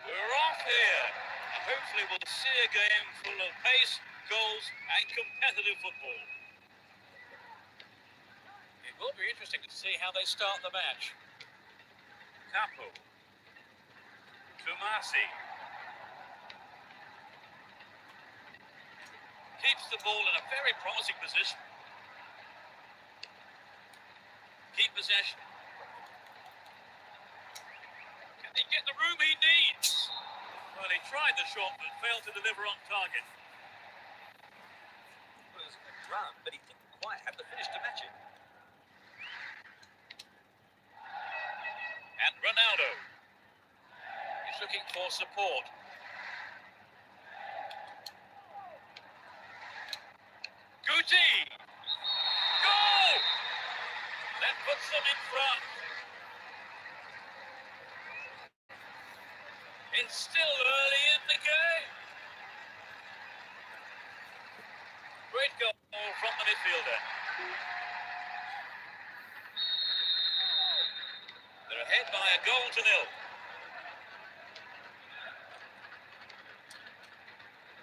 We're off here, and hopefully we'll see a game full of pace, goals, and competitive football. It will be interesting to see how they start the match. Capo. Tomasi. Keeps the ball in a very promising position. Keep possession. Can he get the room he needs? Well, he tried the shot but failed to deliver on target. It was a good run, but he didn't quite have the finish to match it. And Ronaldo. He's looking for support. Guti! Goal! That puts them in front. It's still early in the game. Great goal from the midfielder. They're ahead by a goal to nil.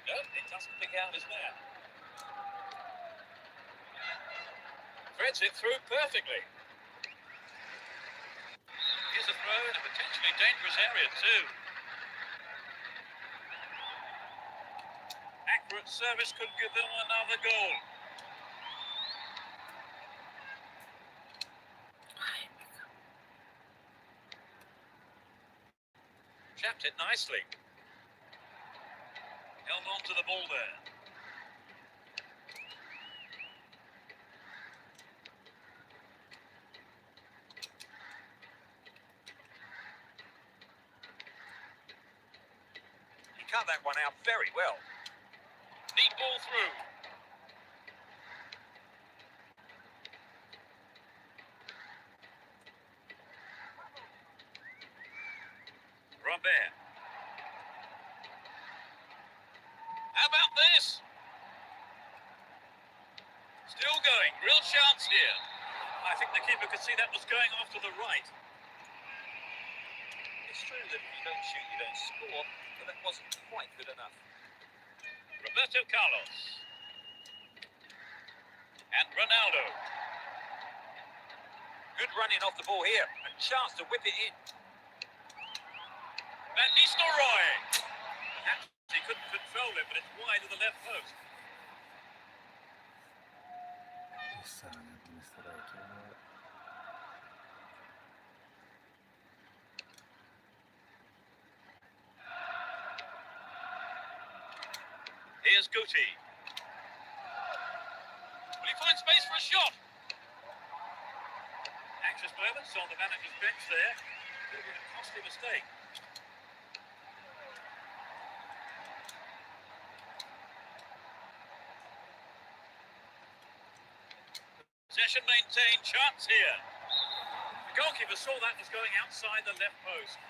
No, it doesn't pick out his man. Threads it through perfectly. Here's a throw in a potentially dangerous area too. Accurate service could give them another goal. Chapped it nicely. Held on to the ball there. He cut that one out very well. Neat ball through. Robert. How about this? Still going. Real chance here. I think the keeper could see that was going off to the right. It's true that if you don't shoot, you don't score, but that wasn't quite good enough. Roberto Carlos. And Ronaldo. Good running off the ball here. A chance to whip it in. Van Nistelrooy. He couldn't control it, but it's wide of the left post. Essa administrativa. Here's Guti. Will he find space for a shot? Anxious moments on the manager's bench there. Could have been a costly mistake. Possession maintained, chance here. The goalkeeper saw that was going outside the left post.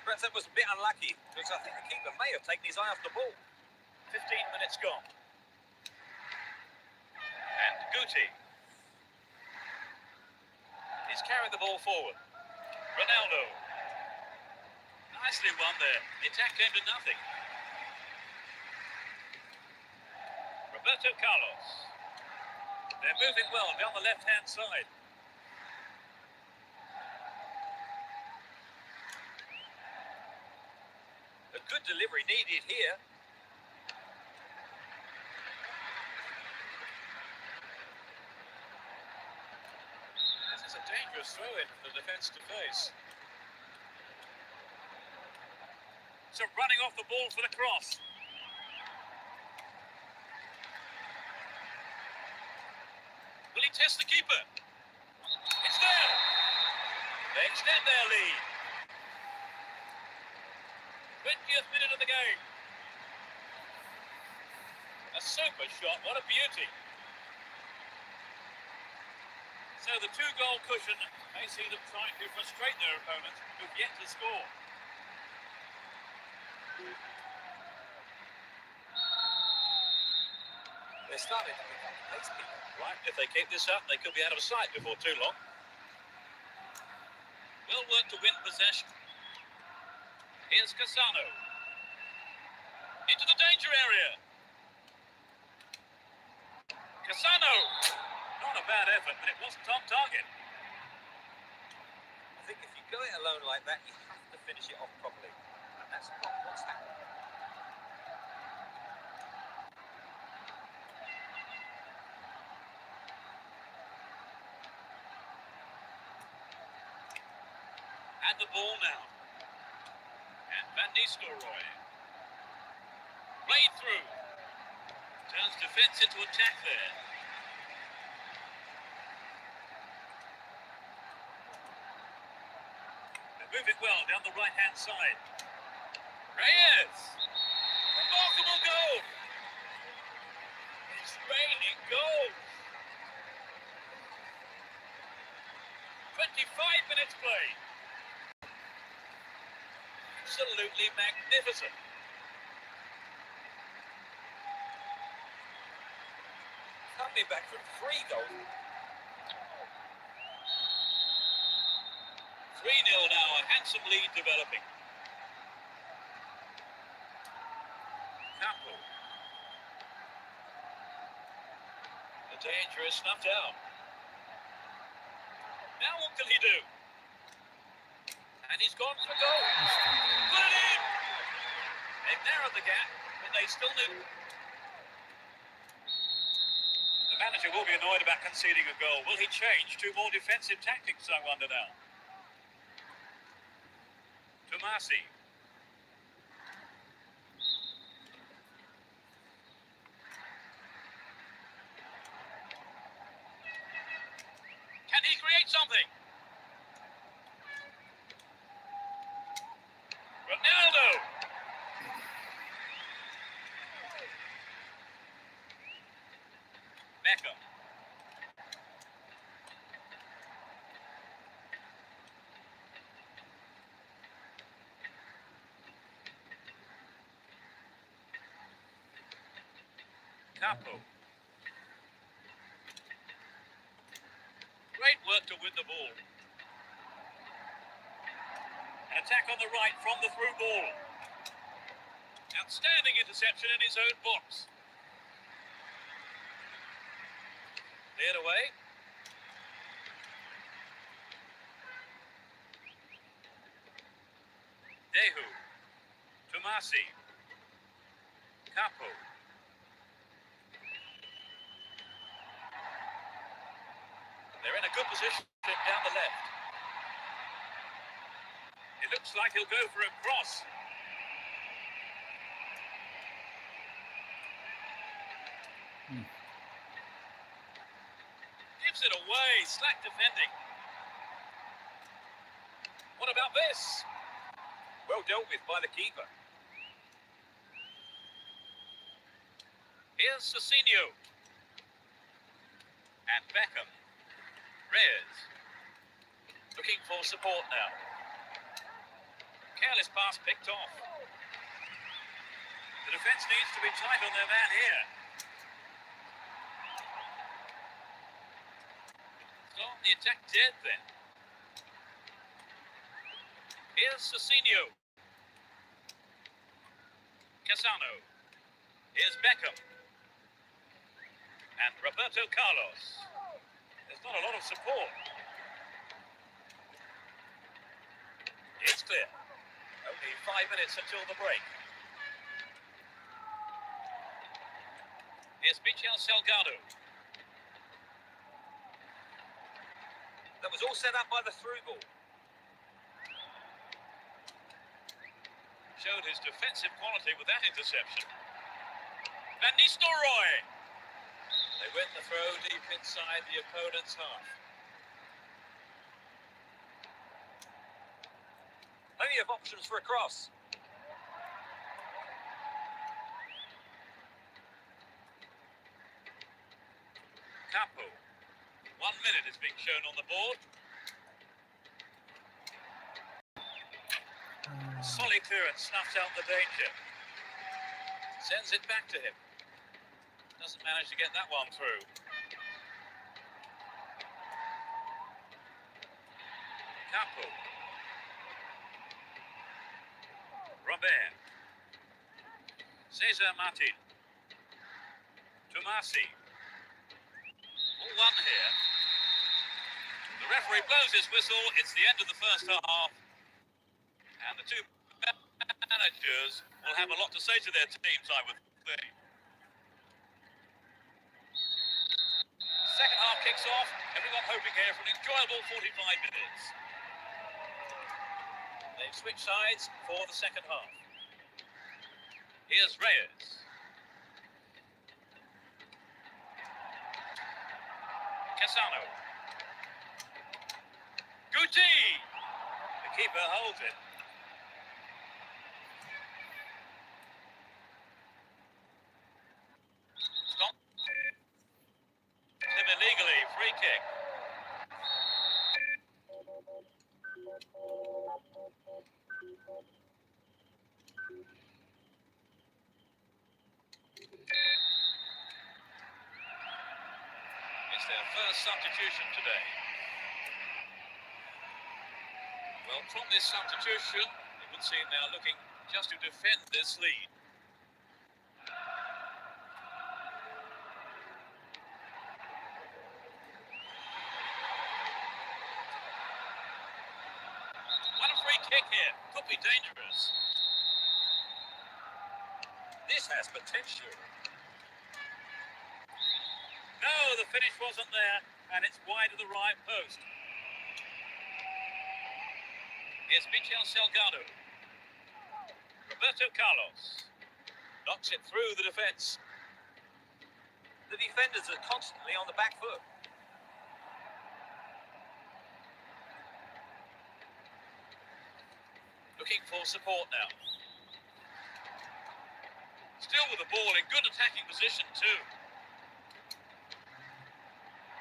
Perhaps that was a bit unlucky, because I think the keeper may have taken his eye off the ball. 15 minutes gone. And Guti. He's carried the ball forward. Ronaldo. Nicely won there. The attack came to nothing. Roberto Carlos. They're moving well down the left-hand side. A good delivery needed here. This is a dangerous throw-in for the defence to face. So running off the ball for the cross. Will he test the keeper? It's there! They extend their lead. 20th minute of the game. A super shot, what a beauty. So the two-goal cushion may see them trying to frustrate their opponent, who've yet to score. They're starting to become pace people. Right, if they keep this up, they could be out of sight before too long. Will work to win possession. Here's Cassano. Into the danger area. Cassano! Not a bad effort, but it wasn't on target. I think if you go it alone like that, you have to finish it off properly. And that's not what's happened. And the ball now. And Van Nistelrooy. Played through. Turns defence into attack there. They're moving well down the right-hand side. Reyes! Remarkable goal! It's raining goals! 25 minutes played. Absolutely magnificent. Coming back from 3 goals. 3-0 now, a handsome lead developing. Campo. The danger is snuffed out. Now what can he do? And he's gone for goal. Put it in! They've narrowed the gap, but they still need... The manager will be annoyed about conceding a goal. Will he change to more defensive tactics, I wonder now? Tomasi. Can he create something? Ronaldo! Beckham. Capo. Great work to win the ball. An attack on the right from the through ball. Outstanding interception in his own box. Cleared away. Dehu. Tomasi. Capo. They're in a good position down the left. It looks like he'll go for a cross. Gives it away, slack defending. What about this? Well dealt with by the keeper. Here's Cezinho. And Beckham. Reyes. Looking for support now. Careless pass picked off. The defence needs to be tight on their man here. Start the attack dead then. Here's Cezinho. Casano. Here's Beckham. And Roberto Carlos. There's not a lot of support. It's clear. Only 5 minutes until the break. Here's Michel Salgado. That was all set up by the through ball. Showed his defensive quality with that interception. Van Nistelrooy. They win the throw deep inside the opponent's half. Plenty of options for a cross. Campo. 1 minute is being shown on the board. Solid clearance, snuffed out the danger. Sends it back to him. Doesn't manage to get that one through. Campo. Robert. Cesar Martin. Tomasi. All one here. The referee blows his whistle. It's the end of the first half. And the two managers will have a lot to say to their teams, I would think. Second half kicks off. Everyone hoping here for an enjoyable 45 minutes. They've switched sides for the second half. Here's Reyes. Casano. Guti! The keeper holds it. Stop. Him illegally, free kick. It's their first substitution today. Well, from this substitution, it would seem they are looking just to defend this lead. What a free kick here. Could be dangerous. This has potential. No, the finish wasn't there, and it's wide of the right post. Here's Michel Salgado. Roberto Carlos. Knocks it through the defence. The defenders are constantly on the back foot. Looking for support now. Still with the ball in good attacking position too.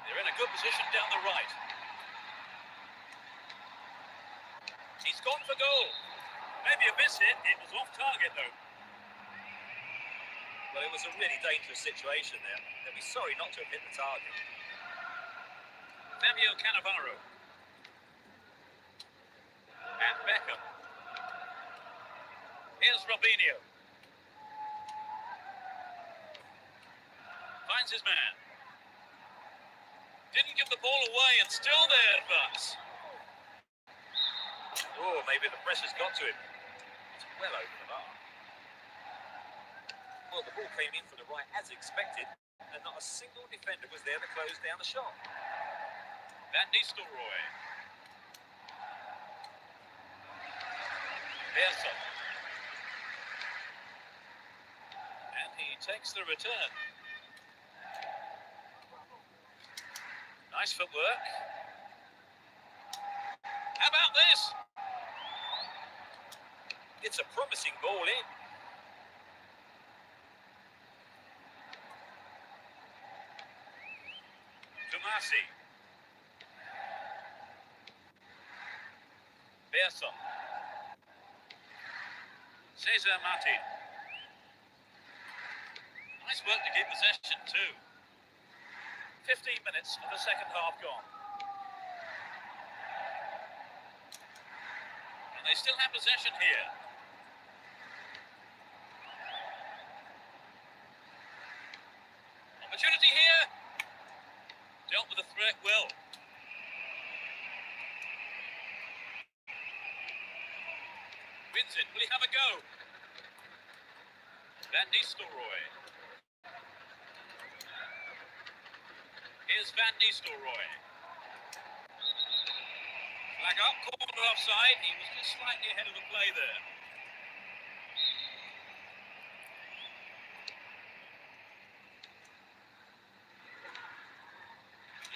They're in a good position down the right. He's gone for goal. Maybe a miss hit. It was off target though. Well, it was a really dangerous situation there. They'll be sorry not to have hit the target. Fabio Cannavaro. And Beckham. Here's Robinho. Finds his man. Didn't give the ball away and still they advance. Oh, maybe the pressure's got to him. It's well over the bar. Well, the ball came in from the right as expected, and not a single defender was there to close down the shot. Van Nistelrooy. Pearson. And he takes the return. Nice footwork. How about this? It's a promising ball in. Tomasi. Persson. Cesar Martin. Nice work to keep possession too. 15 minutes of the second half gone. And they still have possession here. Opportunity here. Dealt with the threat well. Wins it. Will he have a go? Van Nistelrooy. Here's Van Nistelrooy. Flag up, corner offside. He was just slightly ahead of the play there.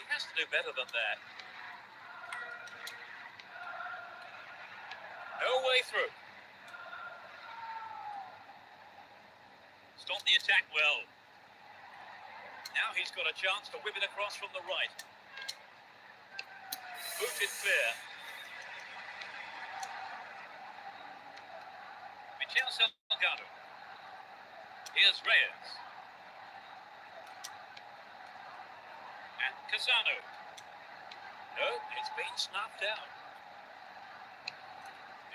He has to do better than that. No way through. Stopped the attack well. Now he's got a chance to whip it across from the right. Booted clear. Michel Salgado. Here's Reyes. And Casano. No, it's been snuffed out.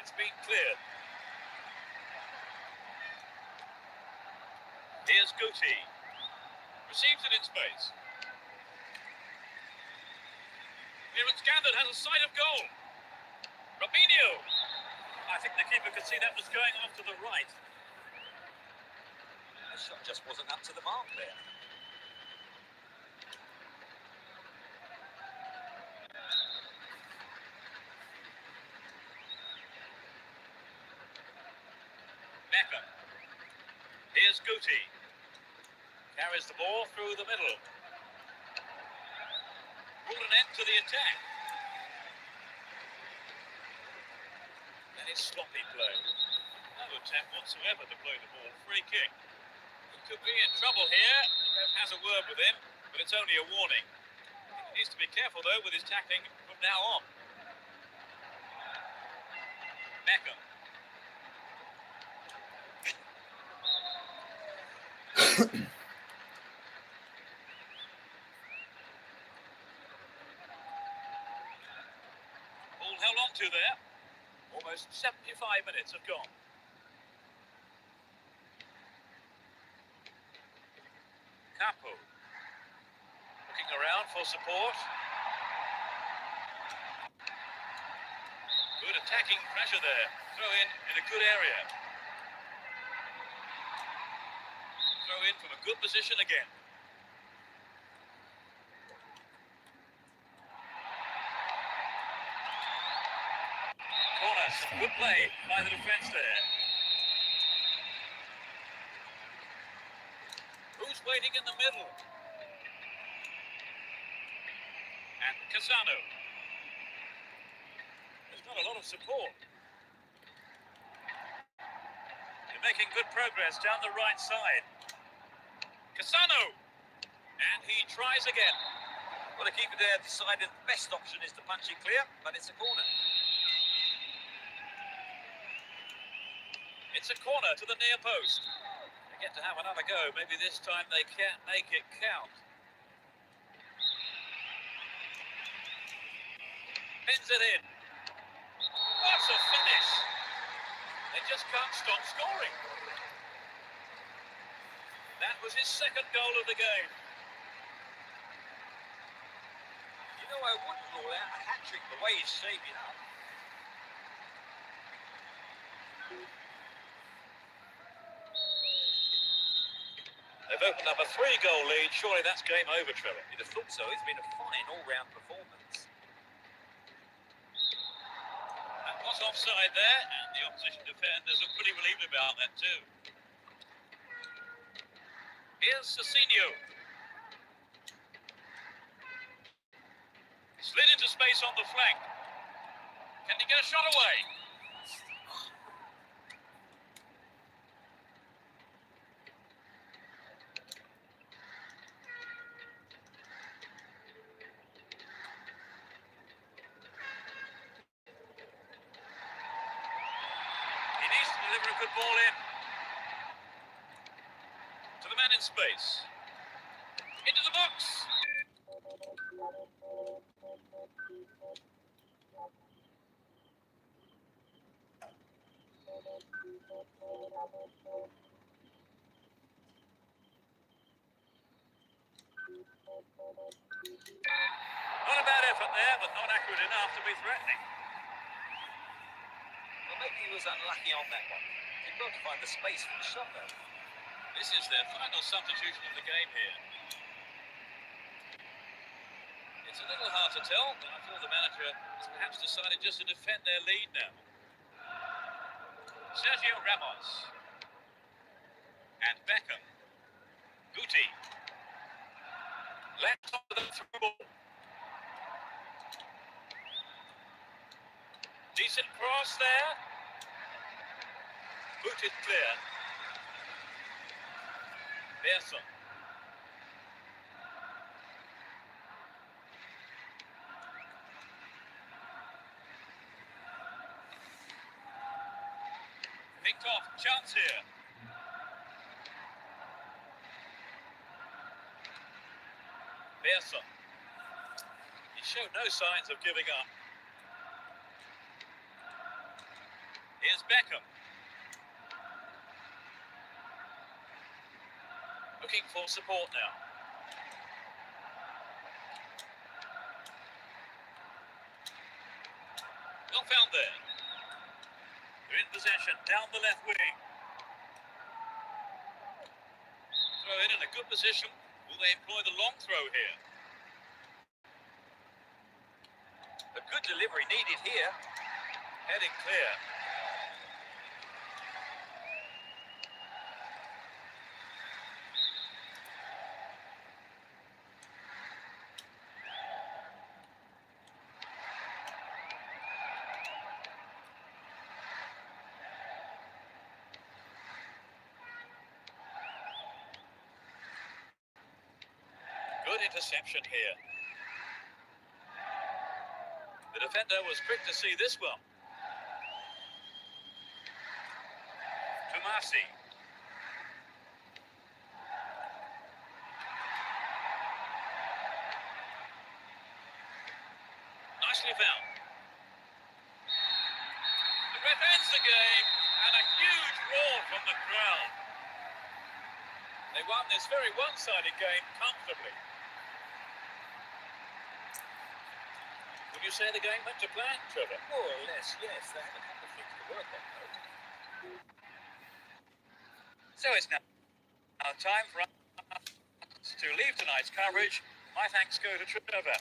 It's been cleared. Here's Guti. Receives it in space. Clearance gathered, has a sight of goal. Robinho. I think the keeper could see that was going off to the right. The shot just wasn't up to the mark there. Becker. Here's Guti. Carries the ball through the middle. Brought an end to the attack. That is sloppy play. No attempt whatsoever to play the ball. Free kick. He could be in trouble here. The ref has a word with him, but it's only a warning. He needs to be careful, though, with his tackling from now on. Becker. Held on to there. Almost 75 minutes have gone. Capo. Looking around for support. Good attacking pressure there. Throw in a good area. Throw in from a good position again. Good play by the defence there. Who's waiting in the middle? And Casano. There's not a lot of support. They're making good progress down the right side. Casano. And he tries again. Well, the keeper there decided the best option is to punch it clear, but it's a corner. It's a corner to the near post. They get to have another go. Maybe this time they can't make it count. Pins it in. What a finish. They just can't stop scoring. That was his second goal of the game. You know, I wouldn't rule out a hat-trick the way he's shaping up. They've opened up a 3-goal lead. Surely that's game over, Trevor. You'd have thought so. It's been a fine all-round performance. That was offside there, and the opposition defenders look pretty relieved about that too. Here's Cecinio. Slid into space on the flank. Can he get a shot away? He needs to deliver a good ball in. To the man in space. Into the box. Not a bad effort there, but not accurate enough to be threatening. Well, maybe he was unlucky on that one. Did not find the space for the shot, though. This is their final substitution of the game here. It's a little hard to tell, but I feel the manager has perhaps decided just to defend their lead now. Sergio Ramos. And Beckham. Guti. Left on the through ball. Decent cross there. Booted clear. Pearson. Picked off. Chance here. Pearson. He showed no signs of giving up. Here's Beckham. Looking for support now. Well found there. They're in possession down the left wing. Throw in a good position. Will they employ the long throw here? A good delivery needed here. Heading clear. Good interception here. The defender was quick to see this one. Tomasi. Nicely found. The ref ends the game, and a huge roar from the crowd. They won this very one-sided game comfortably. Would you say the game went to plan, Trevor? More or less, yes. They have a couple of things to work on, though. So it's now time for us to leave tonight's coverage. My thanks go to Trevor.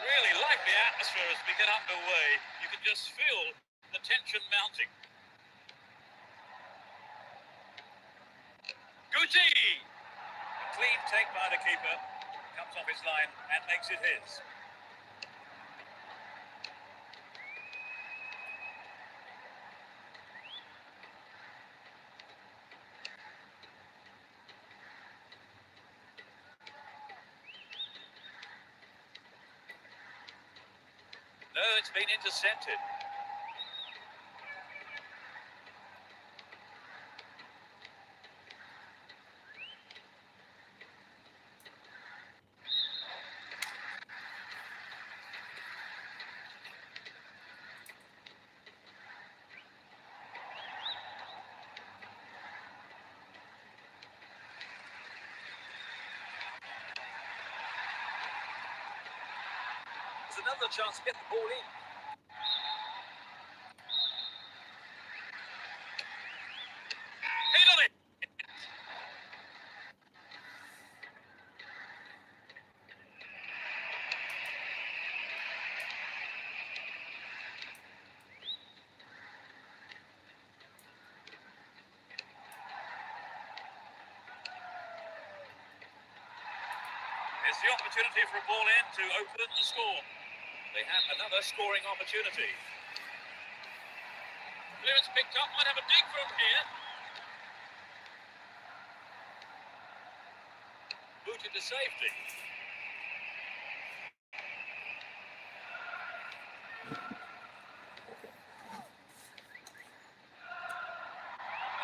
Really lively atmosphere as we get underway. You can just feel the tension mounting. Guti! Clean take by the keeper. Comes off his line and makes it his. No, it's been intercepted. There's another chance to get the ball in. Hit on it! It's the opportunity for a ball in to open the score. They have another scoring opportunity. Clearance picked up, might have a dig from here. Booted to safety.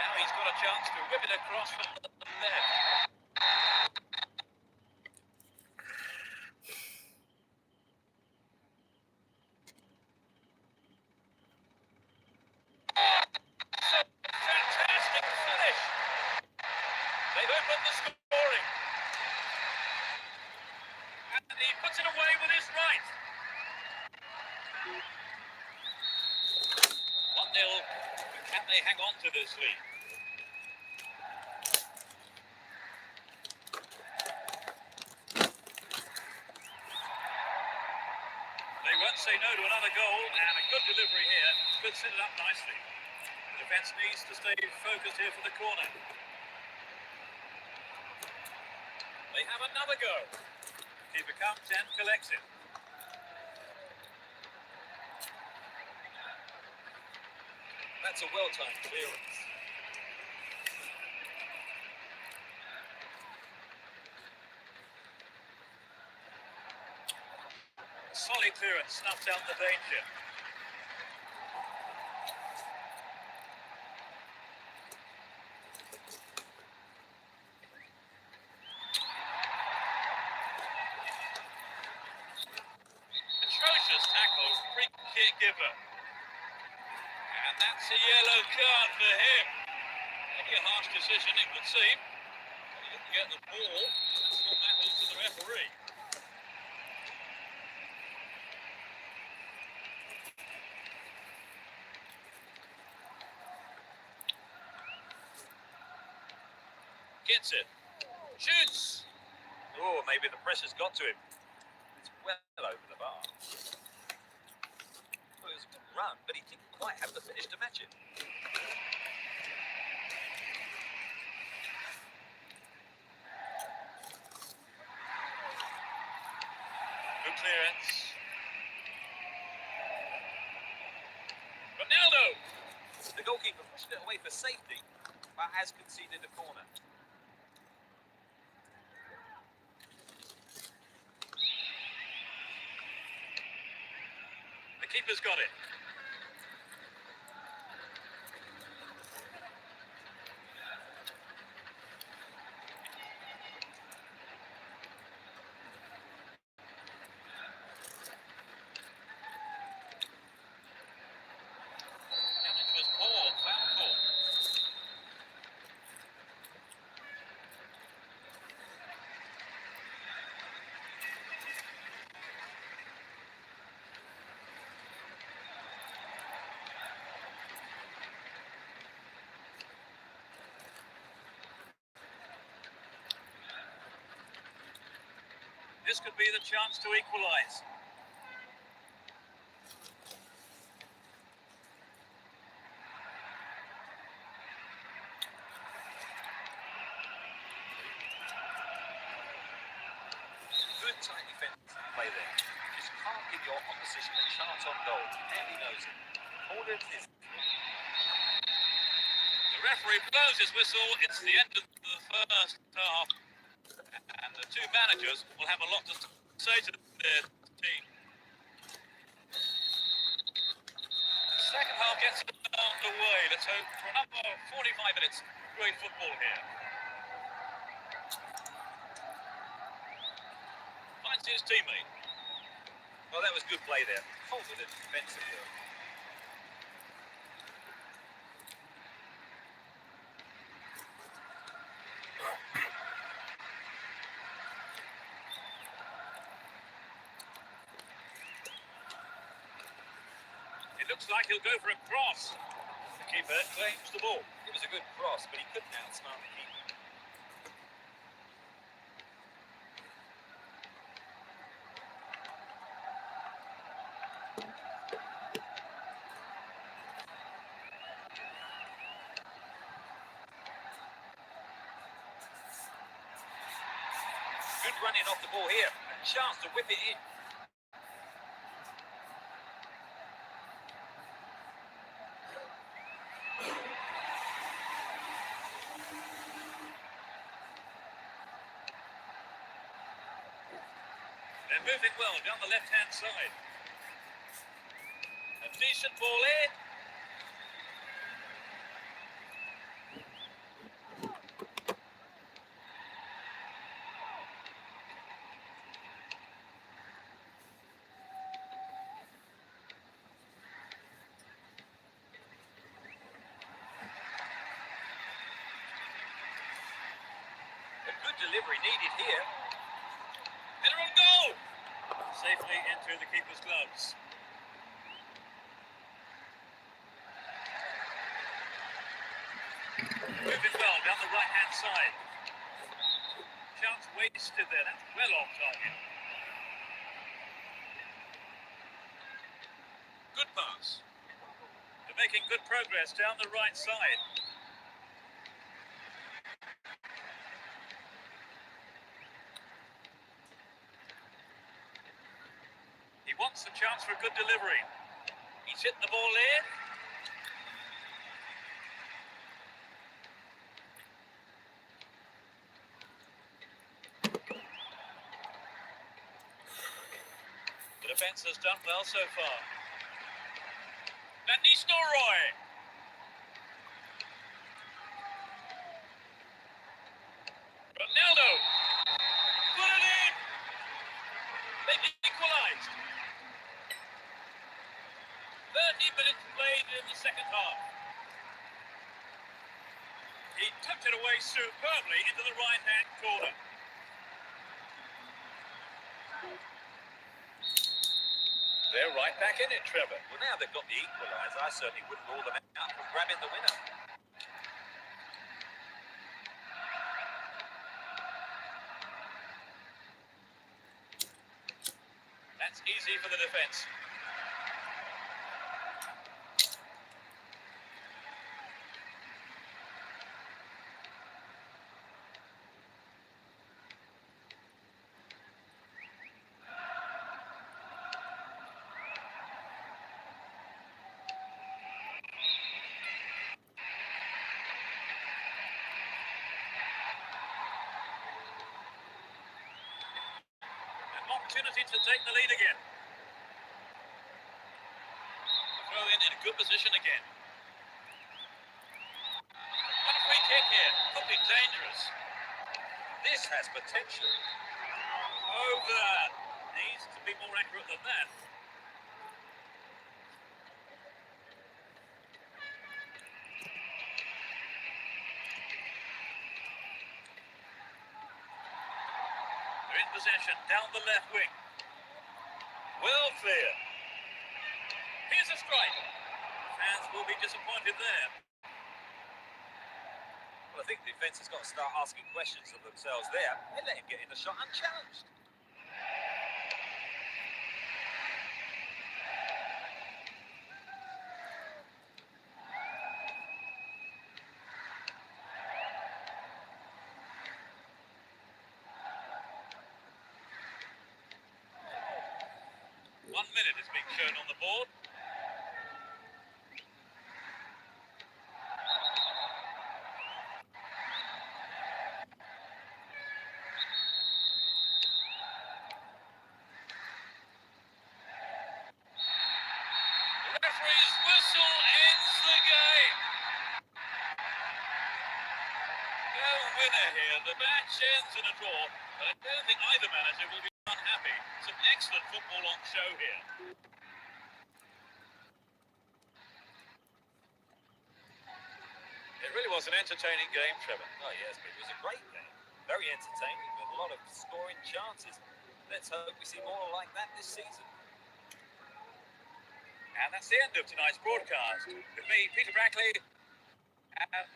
Now he's got a chance to whip it across from the left. Fantastic finish. They've opened the scoring. And he puts it away with his right. 1-0. Can they hang on to this lead? They won't say no to another goal, and a good delivery here. Could set it up nicely. The defence needs to stay focused here for the corner. They have another go. Keeper comes and collects it. That's a well-timed clearance. Solid clearance, snuffs out the danger. Atrocious tackle, free kick giver. And that's a yellow card for him. Maybe a harsh decision, it would seem. He didn't get the ball. That's what matters to the referee. Gets it. Shoots. Oh, maybe the pressure's got to him. It's well over the bar. Well, it was a good run, but he didn't quite have the finish to match it. Good clearance. Ronaldo. The goalkeeper pushed it away for safety, but has conceded a corner. The keeper's got it. Challenge was poor. Foul call. This could be the chance to equalise. Good tight defensive play there. You just can't give your opposition a chance on goal. And he knows it. Ordered is The referee blows his whistle. It's the end of the first half. And the two managers will have a lot to say to their team. The second half gets underway. Let's hope for another 45 minutes. Great football here. Finds his teammate. well, that was good play there. Halted it defensively. It looks like he'll go for a cross. The keeper claims the ball. It was a good cross, but he couldn't outsmart the keeper. Good running off the ball here. A chance to whip it in. They're moving well down the left-hand side. A decent ball in. A good delivery needed here. Header on goal. Safely into the keeper's gloves. Moving well down the right-hand side. Chance wasted there. That's well off target. Good pass. They're making good progress down the right side. He wants the chance for a good delivery. He's hit the ball in. The defence has done well so far. Van Nistelrooy. Ronaldo. Put it in. They've equalised. 30 minutes played in the second half. He tucked it away superbly into the right-hand corner. They're right back in it, Trevor. Well, now they've got the equaliser, I certainly wouldn't rule them out from grabbing the winner. That's easy for the defence. An opportunity to take the lead again. throw in a good position again. And a free kick here. Could be dangerous. This has potential. Over. Needs to be more accurate than that. They're in possession down the left wing. Well clear. Here's a strike. Fans will be disappointed there. Well, I think the defence has got to start asking questions of themselves there. They let him get in the shot unchallenged. One minute is being shown on the board. The referee's whistle ends the game. No winner here. The match ends in a draw, but I don't think either manager will be unhappy. Some excellent football on show here. It really was an entertaining game, Trevor. Oh, yes, but it was a great game. Very entertaining, with a lot of scoring chances. Let's hope we see more like that this season. And that's the end of tonight's broadcast. With me, Peter Brackley. And